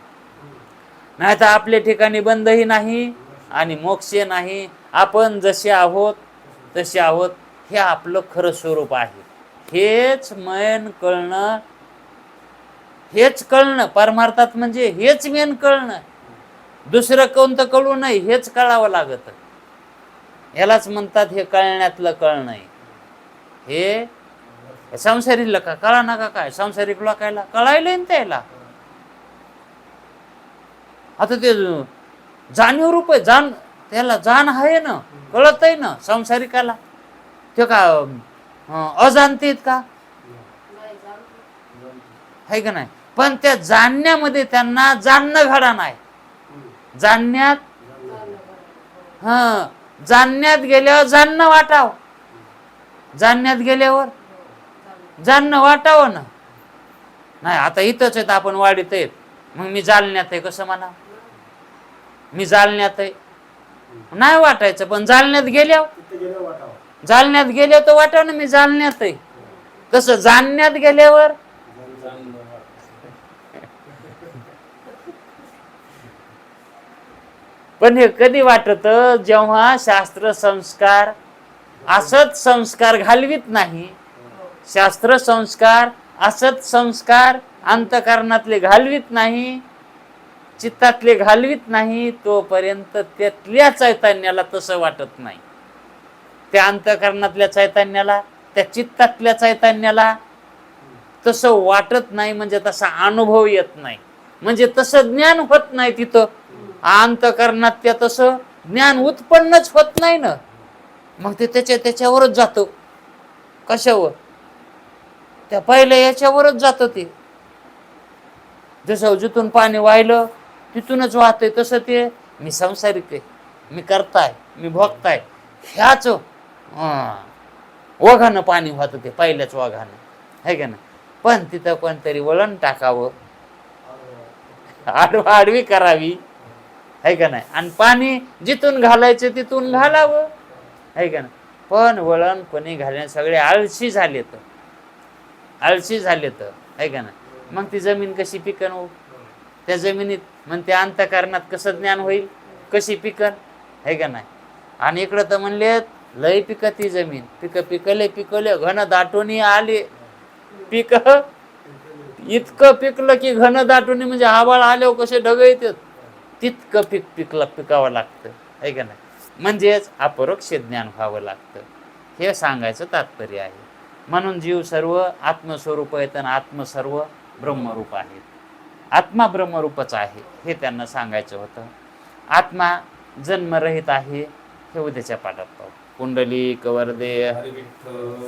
नाही तर आपल्या ठिकाणी बंधही नाही आणि मोक्ष नाही. आपण जसे आहोत तसे आहोत, हे आपलं खरं स्वरूप आहे. हेच मेन कळणं, हेच कळणं परमार्थात, म्हणजे हेच मेन कळणं. दुसरं कोणतं कळू नाही, हेच कळावं लागत. यालाच म्हणतात हे कळण्यातलं कळणं. हे संसारीला का कळा नका काय? संसारिक लोकायला कळायला ना त्याला. आता ते जाणीव रूप आहे, जाण त्याला जाण आहे ना, कळत आहे ना संसारिकाला. ते का अजाणतेत का? आहे का नाही? पण त्या जाणण्यामध्ये त्यांना जाणणं घडा नाही. जाणण्यात जाणण्यात गेल्यावर जाणणं वाटावं, जाणण्यात गेल्यावर जाणणं वाटावं ना. नाही आता इथंच आहेत आपण वाढीत आहेत, मग मी जालन्यात आहे कसं म्हणा? मी जालन्यात आहे नाही वाटायचं, पण जालन्यात गेल्यावर तर वाटावं ना मी जालन्यात आहे. तसं जाणण्यात गेल्यावर पण हे कधी वाटत? जेव्हा शास्त्र संस्कार असत संस्कार घालवित नाही, शास्त्र संस्कार असत संस्कार अंतःकरणातले घालवित नाही, चित्तातले घालवित नाही, तोपर्यंत त्यातल्या चैतन्याला तसं वाटत नाही. त्या अंतःकरणातल्या चैतन्याला, त्या चित्तातल्या चैतन्याला तसं वाटत नाही, म्हणजे तसा अनुभव येत नाही, म्हणजे तसं ज्ञान होत नाही. तिथं अंतःकरणात त्या तसं ज्ञान उत्पन्नच होत नाही ना. मग ते त्याच्यावरच जातो. कशावर? त्या पहिल्या याच्यावरच जातं ते. जसं जिथून पाणी वाहिलं तिथूनच वाहतंय, तसं ते मी संसारिक आहे, मी करताय, मी भोगताय, ह्याच ओघानं पाणी वाहतं ते पहिल्याच ओघानं, है का नाही? पण तिथं कोणतरी वळण टाकावं, आडवी करावी, आहे का नाही, आणि पाणी जिथून घालायचं तिथून घालावं, आहे का नाही. पण वळण कोणी घालणे सगळे आळशी झालेत, आळशी झालेत, आहे का नाही. मग ती जमीन कशी पिकन हो, त्या जमिनीत मग त्या अंतःकरणात कसं ज्ञान होईल, कशी पिकन, आहे का नाही. आणि इकडं तर म्हणले लय पिकती जमीन, पिकले घन दाटून आले पीक, इतकं पिकलं की घन दाटून म्हणजे आबाळ आल्यावर कसे ढग येतात तितकं पिकावं लागतं, आहे का नाही. म्हणजेच अपरोक्ष ज्ञान व्हावं लागतं, हे सांगायचं तात्पर्य आहे. म्हणून जीव सर्व आत्मस्वरूप आहेत आणि आत्म सर्व ब्रह्मरूप आहेत. आत्मा ब्रह्मरूपच आहे हे त्यांना सांगायचं होतं. आत्मा जन्मरहित आहे हे उद्याच्या पाठात पाहू. कुंडली कवरदे. हरी विठ्ठल.